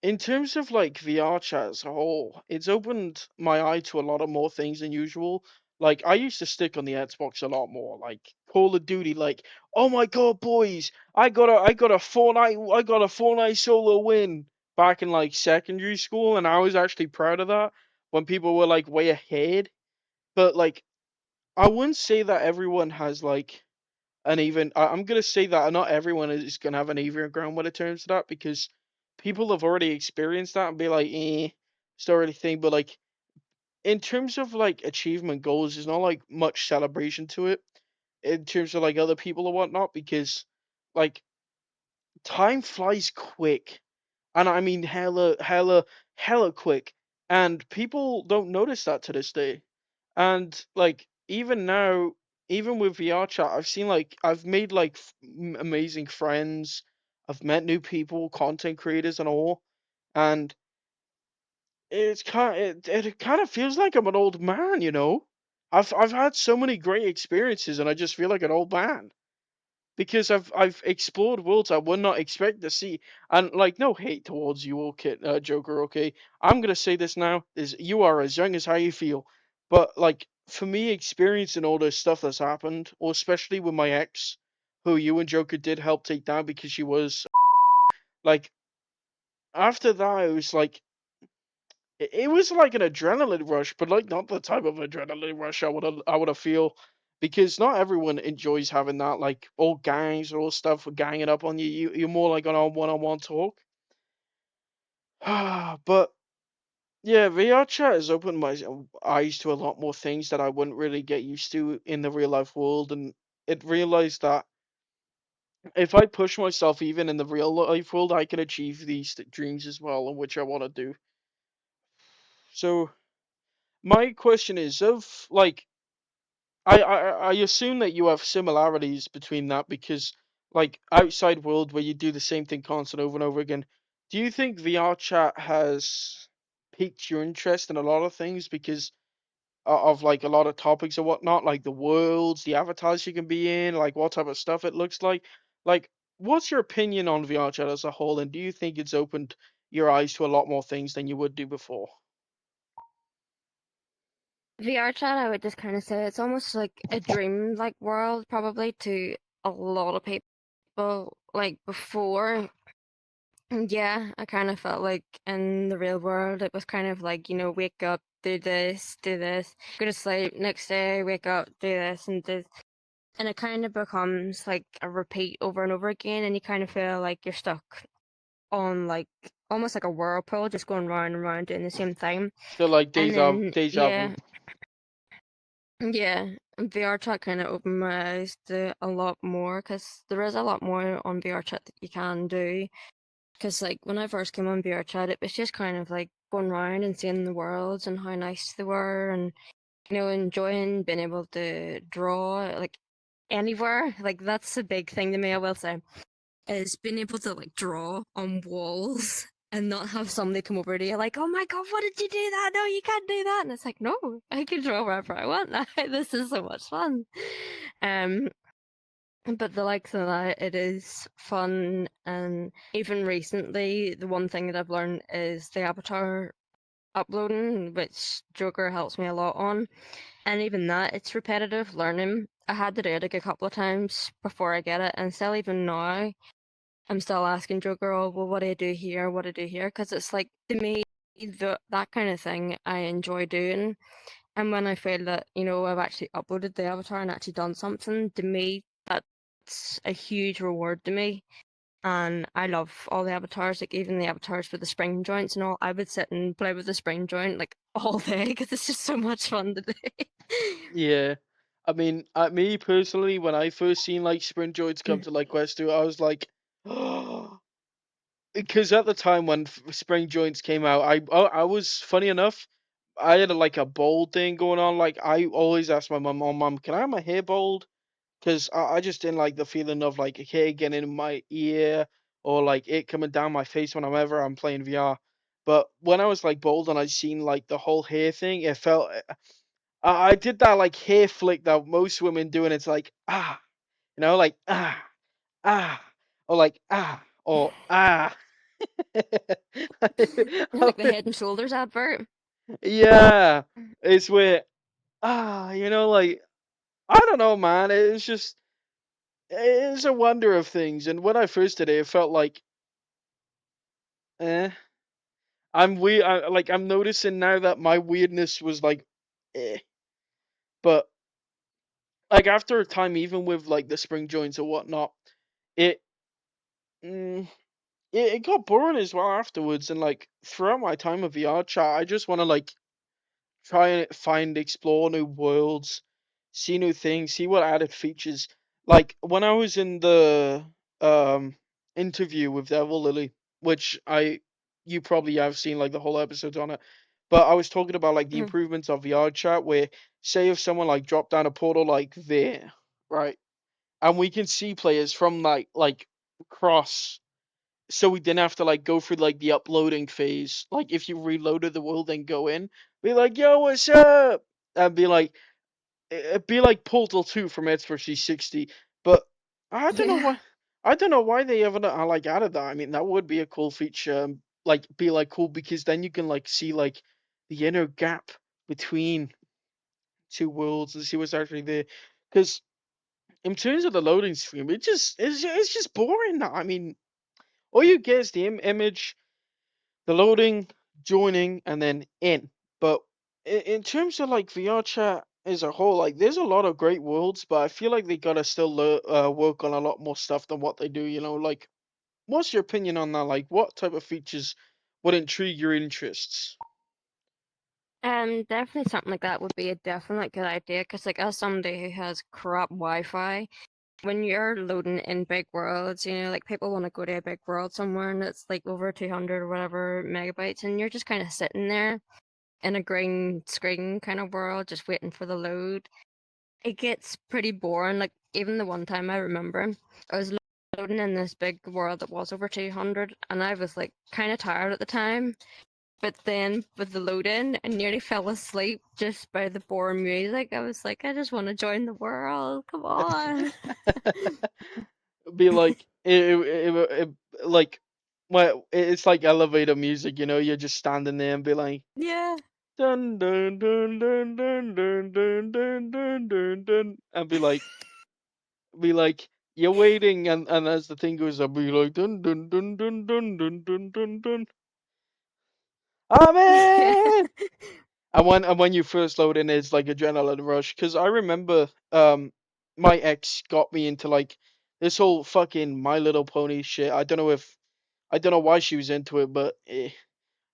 in terms of like VR chat as a whole, it's opened my eye to a lot of more things than usual. Like I used to stick on the Xbox a lot more, like Call of Duty. Like, oh my god, boys, I got a Fortnite solo win back in like secondary school, and I was actually proud of that when people were like way ahead. But like, I wouldn't say that everyone has like and even I'm gonna say that not everyone is gonna have an even ground when it turns to that because people have already experienced that and be like, it's not really thing. But like in terms of like achievement goals, there's not like much celebration to it in terms of like other people or whatnot because like time flies quick, and I mean hella quick, and people don't notice that to this day. And like even now, even with VR chat, I've seen like I've made like amazing friends. I've met new people, content creators, and all. And it kind of feels like I'm an old man, you know. I've had so many great experiences, and I just feel like an old man because I've explored worlds I would not expect to see. And like no hate towards you, okay, Joker. Okay, I'm gonna say this now: is you are as young as how you feel, but like for me, experiencing all this stuff that's happened, or especially with my ex, who you and Joker did help take down because she was like after that, it was like it was like an adrenaline rush, but like not the type of adrenaline rush I would have feel because not everyone enjoys having that like all gangs or all stuff ganging up on you. You're more like on a one-on-one talk. But yeah, VR chat has opened my eyes to a lot more things that I wouldn't really get used to in the real life world, and it realized that if I push myself even in the real life world, I can achieve these dreams as well, and which I want to do. So my question is, of like, I assume that you have similarities between that because, like, outside world where you do the same thing constant over and over again. Do you think VR chat has piqued your interest in a lot of things because of like a lot of topics and whatnot, like the worlds, the avatars you can be in, like what type of stuff it looks like? Like, what's your opinion on VR chat as a whole, and do you think it's opened your eyes to a lot more things than you would do before?
VRChat, I would just kind of say it's almost like a dream like world, probably to a lot of people. Like before, yeah, I kind of felt like in the real world, it was kind of like, wake up, do this, go to sleep, next day, wake up, do this, and this. And it kind of becomes like a repeat over and over again, and you kind of feel like you're stuck on like almost like a whirlpool, just going round and round doing the same thing.
So like
And then,
deja vu.
yeah, yeah, VRChat kind of opened my eyes to a lot more because there is a lot more on VRChat that you can do. Because like when I first came on VRChat, it was just kind of like going around and seeing the worlds and how nice they were, and enjoying being able to draw like anywhere. Like that's a big thing to me, I will say, is being able to like draw on walls and not have somebody come over to you like, oh my god, what did you do that? No, you can't do that. And it's like, no, I can draw wherever I want now. This is so much fun. Um, but the likes of that, it is fun. And even recently, the one thing that I've learned is the avatar uploading, which Joker helps me a lot on. And even that, it's repetitive learning. I had to do it like a couple of times before I get it, and still even now, I'm still asking Joker, oh, well, what do I do here? What do I do here? Because it's like, to me, that kind of thing I enjoy doing. And when I feel that, I've actually uploaded the avatar and actually done something, to me, that's a huge reward to me. And I love all the avatars, like even the avatars for the spring joints and all. I would sit and play with the spring joint like all day because it's just so much fun to do.
Yeah. I mean, me personally, when I first seen like sprint droids come to like Quest 2, I was like, because at the time when spring joints came out, I was funny enough, I had like a bald thing going on. Like I always asked my mom, "Oh, mom, can I have my hair bald?" Because I just didn't like the feeling of like hair getting in my ear or like it coming down my face whenever I'm playing VR. But when I was like bald and I seen like the whole hair thing, it felt I did that like hair flick that most women do, and it's like like ah, or like or ah.
Like the Head and Shoulders advert.
Yeah, it's where like I don't know, man. It's a wonder of things. And when I first did it, it felt like eh. I'm noticing now that my weirdness was like eh. But like after a time, even with like the spring joints or whatnot, it mm, it got boring as well afterwards. And like throughout my time of VR chat, I just want to like try and find, explore new worlds, see new things, see what added features. Like when I was in the um interview with Devil Lily, which you probably have seen like the whole episodes on it, but I was talking about like the
Mhm.
improvements of VR chat where say if someone like dropped down a portal like there, right? And we can see players from like across so we didn't have to like go through like the uploading phase. Like if you reloaded the world and go in, be like, "Yo, what's up?" And be like, it'd be like Portal 2 from Xbox 360. But I don't know
Yeah.
why. I don't know why they haven't like added that. I mean, that would be a cool feature. Like, be like cool because then you can like see like the inner gap between two worlds and see what's actually there. Because in terms of the loading screen, it's just boring now. I mean, all you get is the image, the loading, joining, and then in. But in terms of like VR chat as a whole, like there's a lot of great worlds, but I feel like they gotta still work on a lot more stuff than what they do. Like what's your opinion on that? Like what type of features would intrigue your interests?
Definitely something like that would be a definite good idea because, like, as somebody who has crap Wi-Fi, when you're loading in big worlds, like people want to go to a big world somewhere and it's like over 200 or whatever megabytes, and you're just kind of sitting there in a green screen kind of world, just waiting for the load. It gets pretty boring. Like, even the one time I remember, I was loading in this big world that was over 200, and I was like kind of tired at the time. But then with the load in, I nearly fell asleep just by the boring music. I was like, I just want to join the world. Come on.
Be like like well, it's like elevator music, you know. You're just standing there and be like
Yeah.
dun dun dun dun dun dun dun dun dun dun dun, and be like you're waiting, and as the thing goes up, be like dun dun dun dun dun dun dun dun dun.
Yeah.
Amen. And when you first load in, it's like adrenaline rush. Cause I remember my ex got me into like this whole fucking My Little Pony shit. I don't know why she was into it, but it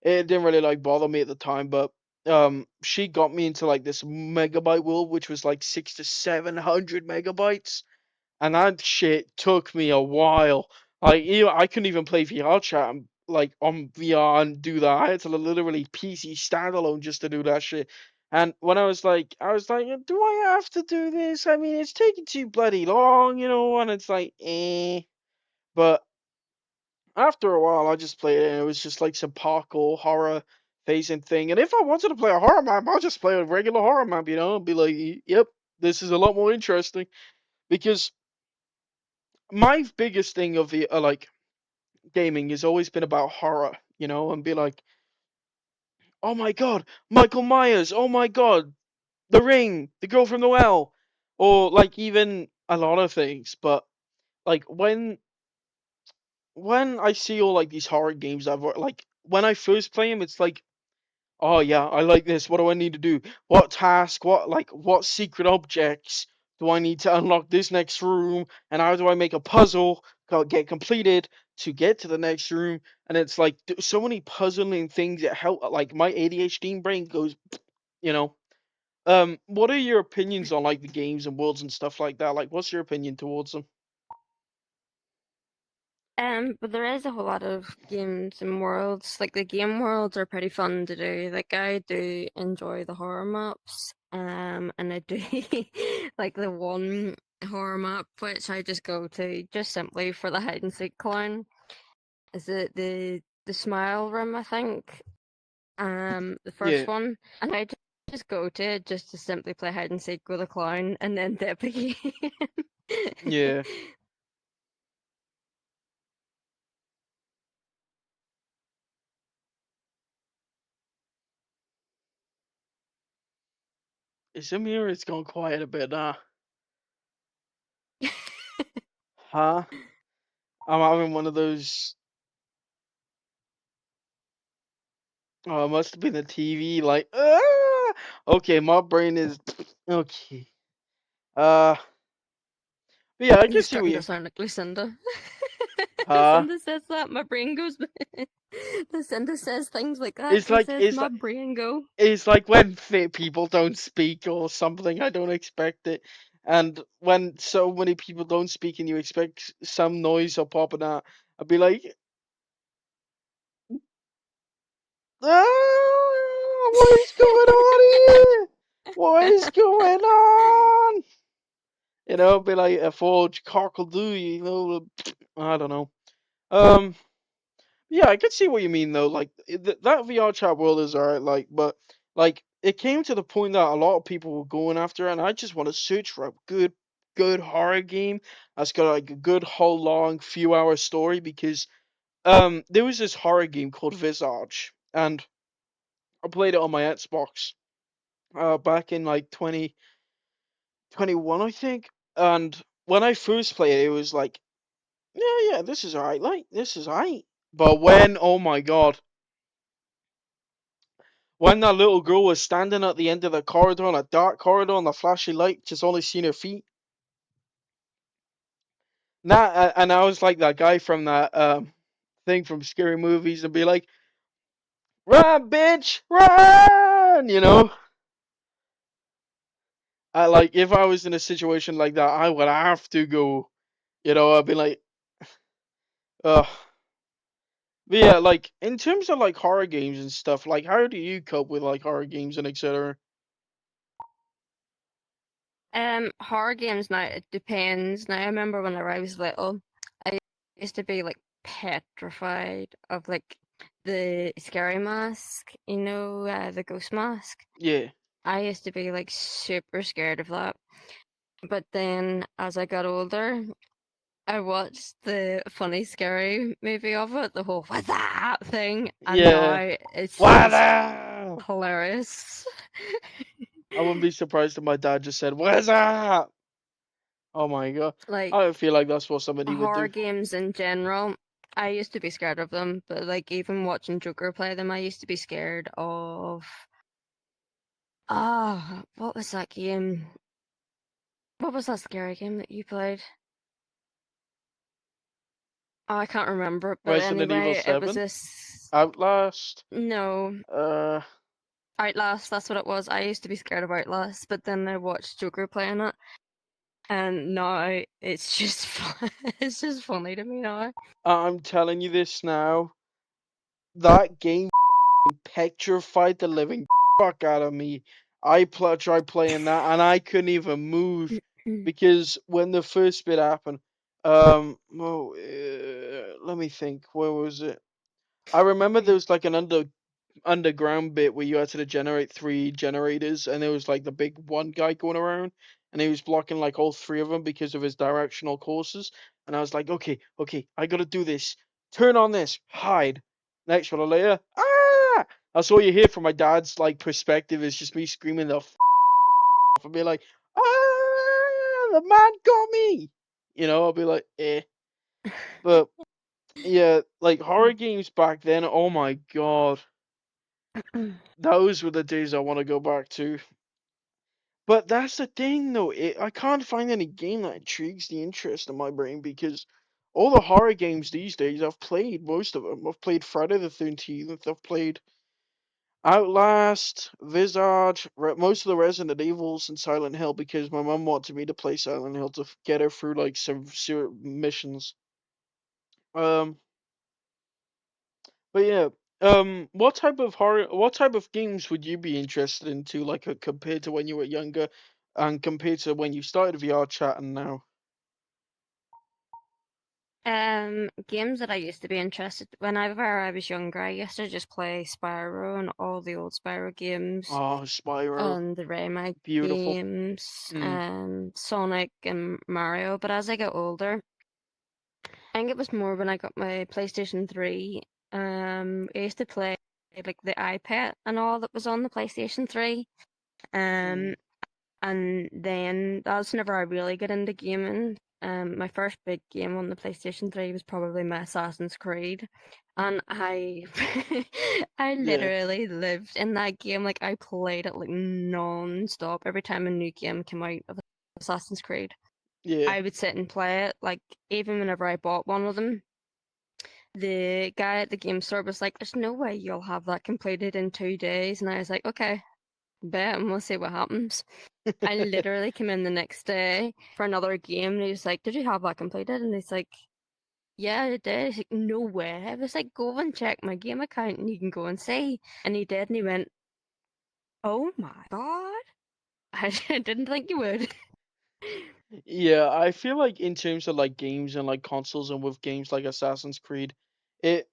didn't really like bother me at the time. But she got me into like this megabyte world, which was like 600 to 700 megabytes, and that shit took me a while. Like, I couldn't even play vrchat like on VR and do that. I had to literally PC standalone just to do that shit. And when I was like, do I have to do this? I mean, it's taking too bloody long, you know. And it's like, eh. But after a while, I just played it, and it was just like some parkour horror phasing thing. And if I wanted to play a horror map, I'll just play a regular horror map, you know, and be like, yep, this is a lot more interesting because my biggest thing of the like gaming has always been about horror, you know, and be like, oh my god, Michael Myers, oh my god, The Ring, The Girl from the Well, or like even a lot of things. But like when I see all like these horror games, like when I first play them, it's like, oh yeah, I like this. What do I need to do? What task? What secret objects do I need to unlock this next room? And how do I make a puzzle get completed to get to the next room? And it's like so many puzzling things that help. Like my ADHD brain goes, you know. What are your opinions on like the games and worlds and stuff like that? Like, what's your opinion towards them?
But there is a whole lot of games and worlds. Like, the game worlds are pretty fun to do. Like, I do enjoy the horror maps. And I do like the one horror map which I just go to just simply for the hide and seek clown. Is it the smile room, I think? The first
Yeah,
one. And I just go to it just to simply play hide and seek with a clown and then dip again.
yeah. Is it me or it's gone quiet a bit now? Huh? I'm having one of those. Oh, it must have been the TV. Like, okay, my brain is okay. Uh, but yeah, I
You're
can see what
starting to
you.
sound like Lucinda.
Huh?
Lucinda says that, my brain goes. Lucinda says things like that.
It's
She
like
says
it's
my
like
brain go.
it's like when fit people don't speak or something. I don't expect it, and when so many people don't speak and you expect some noise or popping out, I'd be like, what is going on here? What is going on? You know, be like a forge cockle do, you know. I don't know. Um, yeah, I could see what you mean though. Like that VR chat world is alright, like, but like it came to the point that a lot of people were going after it, and I just want to search for a good horror game that's got like a good whole long few hour story because there was this horror game called Visage, and I played it on my Xbox back in like 2021, I think. And when I first played it, it was like, yeah, this is alright, like, this is alright. But oh my god, when that little girl was standing at the end of the corridor, on a dark corridor, on the flashy light, just only seeing her feet. And I was like that guy from that thing from scary movies and be like, run, bitch, run, you know? I like if I was in a situation like that, I would have to go. I'd be like, ugh. But yeah, like in terms of like horror games and stuff, like how do you cope with like horror games and etc.?
Horror games now, it depends. Now, I remember whenever I was little, I used to be like petrified of like the scary mask, the ghost mask.
Yeah,
I used to be like super scared of that. But then as I got older, I watched the funny scary movie of it, the whole "what's that" thing, and
yeah.
now it's just
What?
hilarious.
I wouldn't be surprised if my dad just said, "What's up?" Oh my god.
Like
I feel like that's what somebody would
horror
do.
games in general, I used to be scared of them, but like even watching Joker play them, I used to be scared of what was that game? What was that scary game that you played? Oh, I can't remember, but
Resident Evil
anyway, it was
7,
this
Outlast,
no,
uh,
Outlast, that's what it was. I used to be scared of Outlast, but then I watched Joker playing it, and now it's just it's just funny to me now.
I'm telling you this now. That game petrified the living fuck out of me. Tried playing that and I couldn't even move because when the first bit happened, let me think. Where was it? I remember there was like an underground bit where you had to generate three generators, and there was like the big one guy going around, and he was blocking like all three of them because of his directional courses. And I was like, okay, okay, I gotta do this. Turn on this, hide. Next one later, ah! That's all you hear from my dad's like perspective is just me screaming the off and be like, ah, the man got me. I'll be like, eh. But yeah, like horror games back then, oh my god. Those were the days I want to go back to. But that's the thing, though. I can't find any game that intrigues the interest in my brain because all the horror games these days, I've played most of them. I've played Friday the 13th. I've played Outlast, Visage, most of the Resident Evils, and Silent Hill because my mum wanted me to play Silent Hill to get her through like some missions. Um, But yeah, what type of games would you be interested into, like compared to when you were younger, and compared to when you started VR chat and now?
Games that I used to be interested whenever I was younger, I used to just play Spyro and all the old Spyro games
Oh, Spyro,
and the Rayman
beautiful.
games
Mm,
and Sonic and Mario. But as I got older, I think it was more when I got my PlayStation 3. I used to play like the iPad and all that was on the PlayStation 3.
mm,
Um, and then that's whenever I really got into gaming. My first big game on the PlayStation 3 was probably my Assassin's Creed. And I I
yeah,
literally lived in that game. Like I played it like non-stop every time a new game came out of Assassin's Creed.
yeah,
I would sit and play it. Like even whenever I bought one of them, the guy at the game store was like, "There's no way you'll have that completed in 2 days." And I was like, "Okay, bet, and we'll see what happens." I literally came in the next day for another game, and he was like, "Did you have that completed?" And he's like, "Yeah, I did." He's like, "No way." I was like, "Go and check my game account, and you can go and see." And he did, and he went, "Oh my god, I didn't think you would."
yeah. I feel like in terms of like games and like consoles and with games like Assassin's Creed, it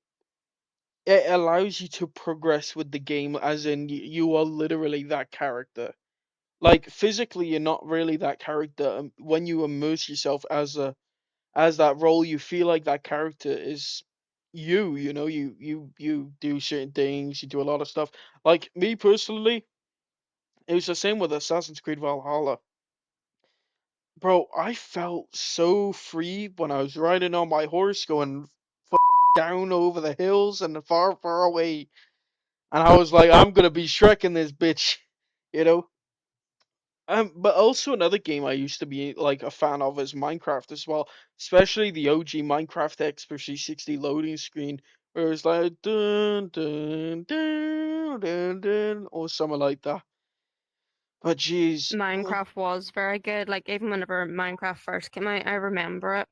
it allows you to progress with the game, as in you are literally that character. Like physically, you're not really that character. When you immerse yourself as that role, you feel like that character is you. You do certain things, you do a lot of stuff. Like me personally, it was the same with Assassin's Creed Valhalla. Bro, I felt so free when I was riding on my horse going down over the hills and far, far away. And I was like, I'm gonna be Shrek in this bitch, you know? But also another game I used to be like a fan of is Minecraft as well, especially the OG Minecraft Expert 360 loading screen, where it's like dun dun dun dun dun or something like that. But geez,
Minecraft was very good. Like even whenever Minecraft first came out, I remember it.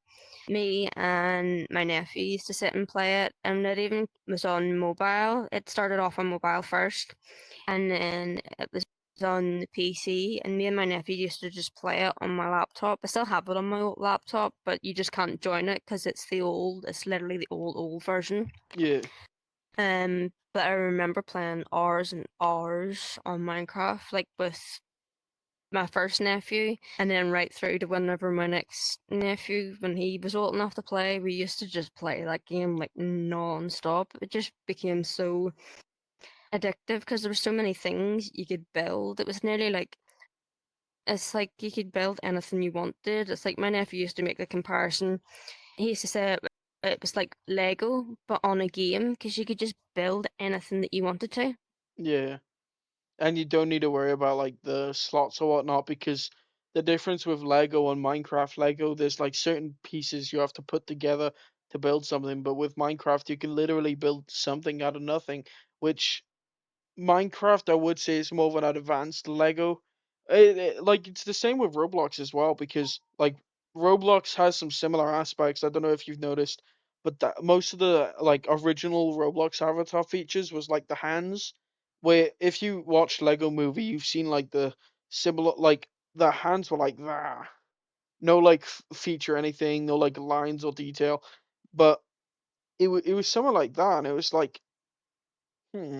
Me and my nephew used to sit and play it, and it even was on mobile. It started off on mobile first, and then it was on the PC. And me and my nephew used to just play it on my laptop. I still have it on my old laptop, but you just can't join it because it's literally the old version.
yeah,
But I remember playing hours and hours on Minecraft, like with my first nephew, and then right through to whenever my next nephew, when he was old enough to play, we used to just play that game like non-stop. It just became so addictive because there were so many things you could build. It was nearly like it's like you could build anything you wanted. It's like my nephew used to make the comparison. He used to say it was like Lego, but on a game because you could just build anything that you wanted to.
yeah. And you don't need to worry about like the slots or whatnot because the difference with Lego and Minecraft Lego, there's like certain pieces you have to put together to build something, but with Minecraft you can literally build something out of nothing, which Minecraft, I would say, is more of an advanced Lego. Like it's the same with Roblox as well because like Roblox has some similar aspects. I don't know if you've noticed, but most of the like original Roblox avatar features was like the hands. Where if you watch Lego Movie, you've seen like the similar like the hands were like that. No like feature anything, no like lines or detail, but it was somewhere like that, and it was like, hmm.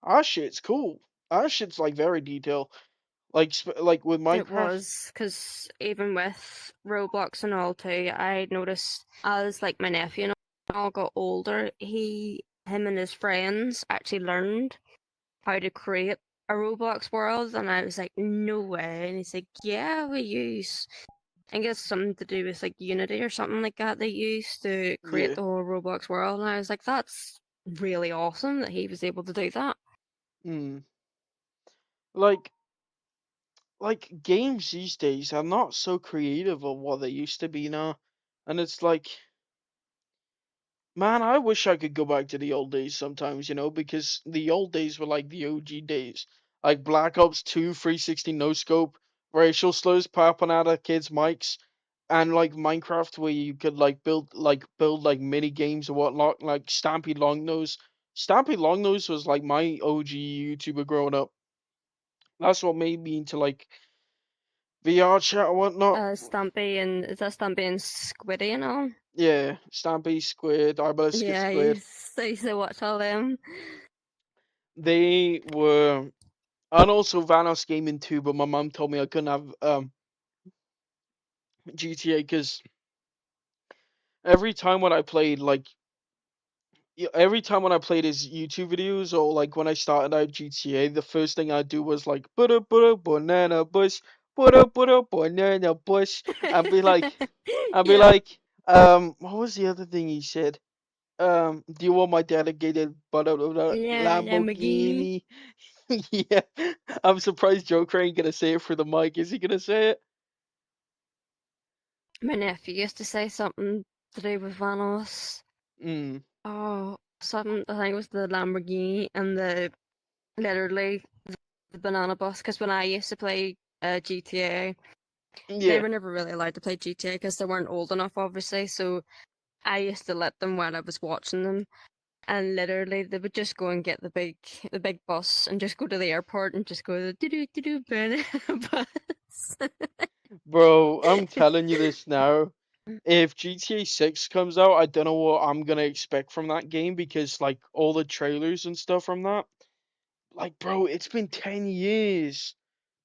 Our shit's cool. Our shit's like very detailed. Like with
It
Minecraft.
was because even with Roblox and all too, I noticed as like my nephew and all got older, him and his friends actually learned how to create a Roblox world, and I was like, no way. And he's like, yeah, we use. I guess something to do with like Unity or something like that they use to create
Yeah.
the whole Roblox world, and I was like, that's really awesome that he was able to do that.
Mm. Like like games these days are not so creative of what they used to be now. And it's like, man, I wish I could go back to the old days sometimes, because the old days were like the OG days. Like Black Ops 2, 360 no scope, racial slurs popping out of kids' mics, and like Minecraft where you could like build like mini games or whatnot, like Stampy Longnose. Stampy Longnose was like my OG YouTuber growing up. That's what made me into like VR chat and whatnot.
Stampy and is that Stampy and Squiddy and all?
Yeah, Stampy Squid, Ibelisk
Yeah,
Squid.
I used to watch all them.
They were. And also Vanos Gaming too, but my mom told me I couldn't have GTA because every time when I played like every time when I played his YouTube videos or like when I started out GTA, the first thing I'd do was like put a banana bush, put a banana bush. I'd be like I'd be
Yeah,
like what was the other thing he said? Do you want my dedicated
yeah, Lamborghini.
Lamborghini? Yeah. I'm surprised Joker ain't gonna say it for the mic. Is he gonna say it?
My nephew used to say something to do with Vanos.
Mm.
Oh, something, I think it was the Lamborghini and literally the banana bus. Because when I used to play GTA, they
Yeah.
were never really allowed to play GTA because they weren't old enough, obviously. So I used to let them while I was watching them. And literally, they would just go and get the big bus and just go to the airport and just go do do do do banana bus.
Bro, I'm telling you this now. If GTA 6 comes out, I don't know what I'm gonna expect from that game because like all the trailers and stuff from that. Like, bro, it's been 10 years.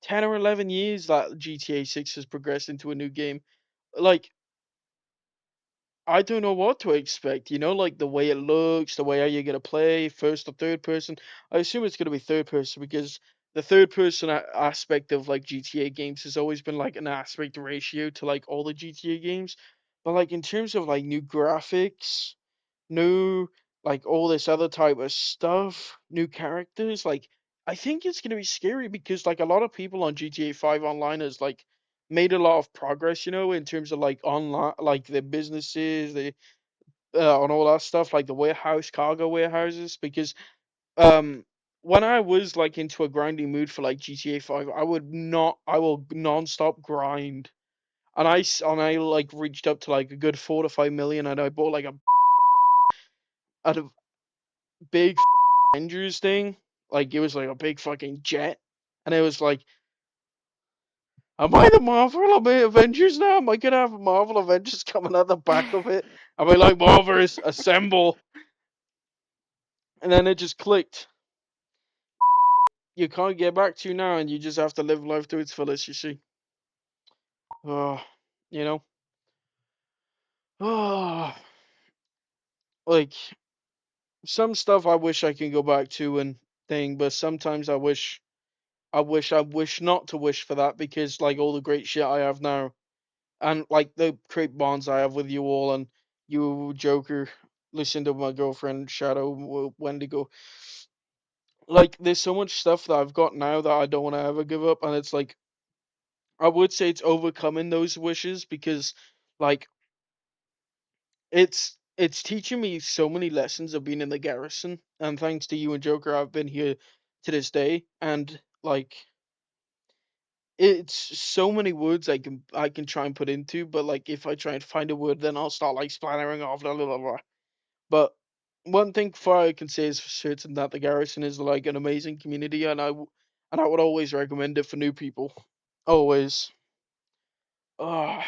10 or 11 years that GTA 6 has progressed into a new game. Like, I don't know what to expect, like the way it looks, the way how you're gonna play, first or third person. I assume it's gonna be third person because the third person aspect of like GTA games has always been like an aspect ratio to like all the GTA games. But like in terms of like new graphics, new like all this other type of stuff, new characters, like I think it's gonna be scary because like a lot of people on GTA 5 online has like made a lot of progress, in terms of like online, like the businesses, the and all that stuff, like the warehouse, cargo warehouses, because um when I was like into a grinding mood for like GTA 5, I will non-stop grind. And I like reached up to like a good 4 to 5 million, and I bought like a big Avengers thing. Like it was like a big fucking jet, and it was like, am I the Marvel Avengers now? Am I gonna have Marvel Avengers coming out the back of it? Am I like Marvel's assemble? And then it just clicked. You can't get back to now, and you just have to live life to its fullest. You see, oh, you know, oh, like some stuff I wish I can go back to and thing, but sometimes I wish not to wish for that because like all the great shit I have now, and like the great bonds I have with you all, and you Joker, listen to my girlfriend Shadow Wendigo. Like there's so much stuff that I've got now that I don't want to ever give up, and it's like I would say it's overcoming those wishes because like it's teaching me so many lessons of being in the garrison, and thanks to you and Joker, I've been here to this day, and like it's so many words I can try and put into, but like if I try and find a word, then I'll start like splattering off blah blah blah. Blah. But one thing for I can say is for certain that the garrison is like an amazing community, and and I would always recommend it for new people, always. Ah.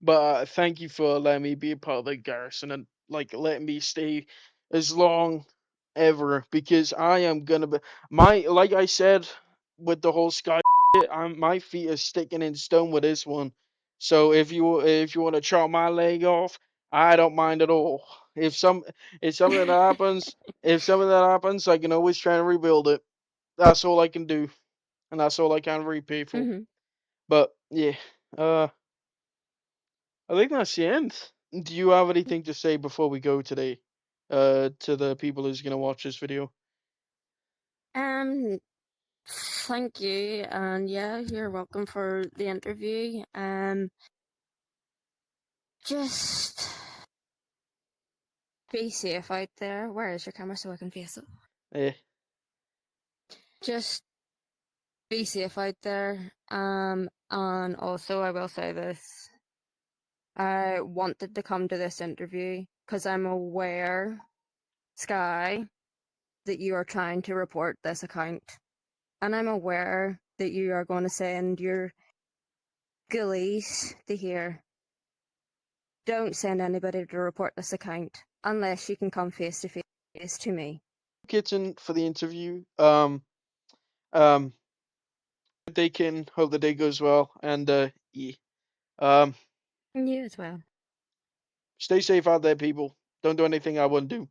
But thank you for letting me be a part of the garrison and like letting me stay as long ever because I am gonna be my like I said with the whole sky shit, my feet are sticking in stone with this one. So if you want to chop my leg off, I don't mind at all. If some if something that happens if something that happens, I can always try and rebuild it. That's all I can do, and that's all I can repay for.
Hmm.
But yeah, uh. I think that's the end. Do you have anything to say before we go today? To the people who's gonna watch this video.
Um, Thank you, and yeah, you're welcome for the interview. Just be safe out there. Where is your camera so I can face it?
Eh,
Just be safe out there. And also I will say this. I wanted to come to this interview because I'm aware, Sky, that you are trying to report this account. And I'm aware that you are going to send your ghoulies to here. Don't send anybody to report this account unless you can come face to face to me.
kitten for the interview. Um, good day, kitten. Hope the day goes well, and yeah. Um,
You as well.
stay safe out there, people. Don't do anything I wouldn't do.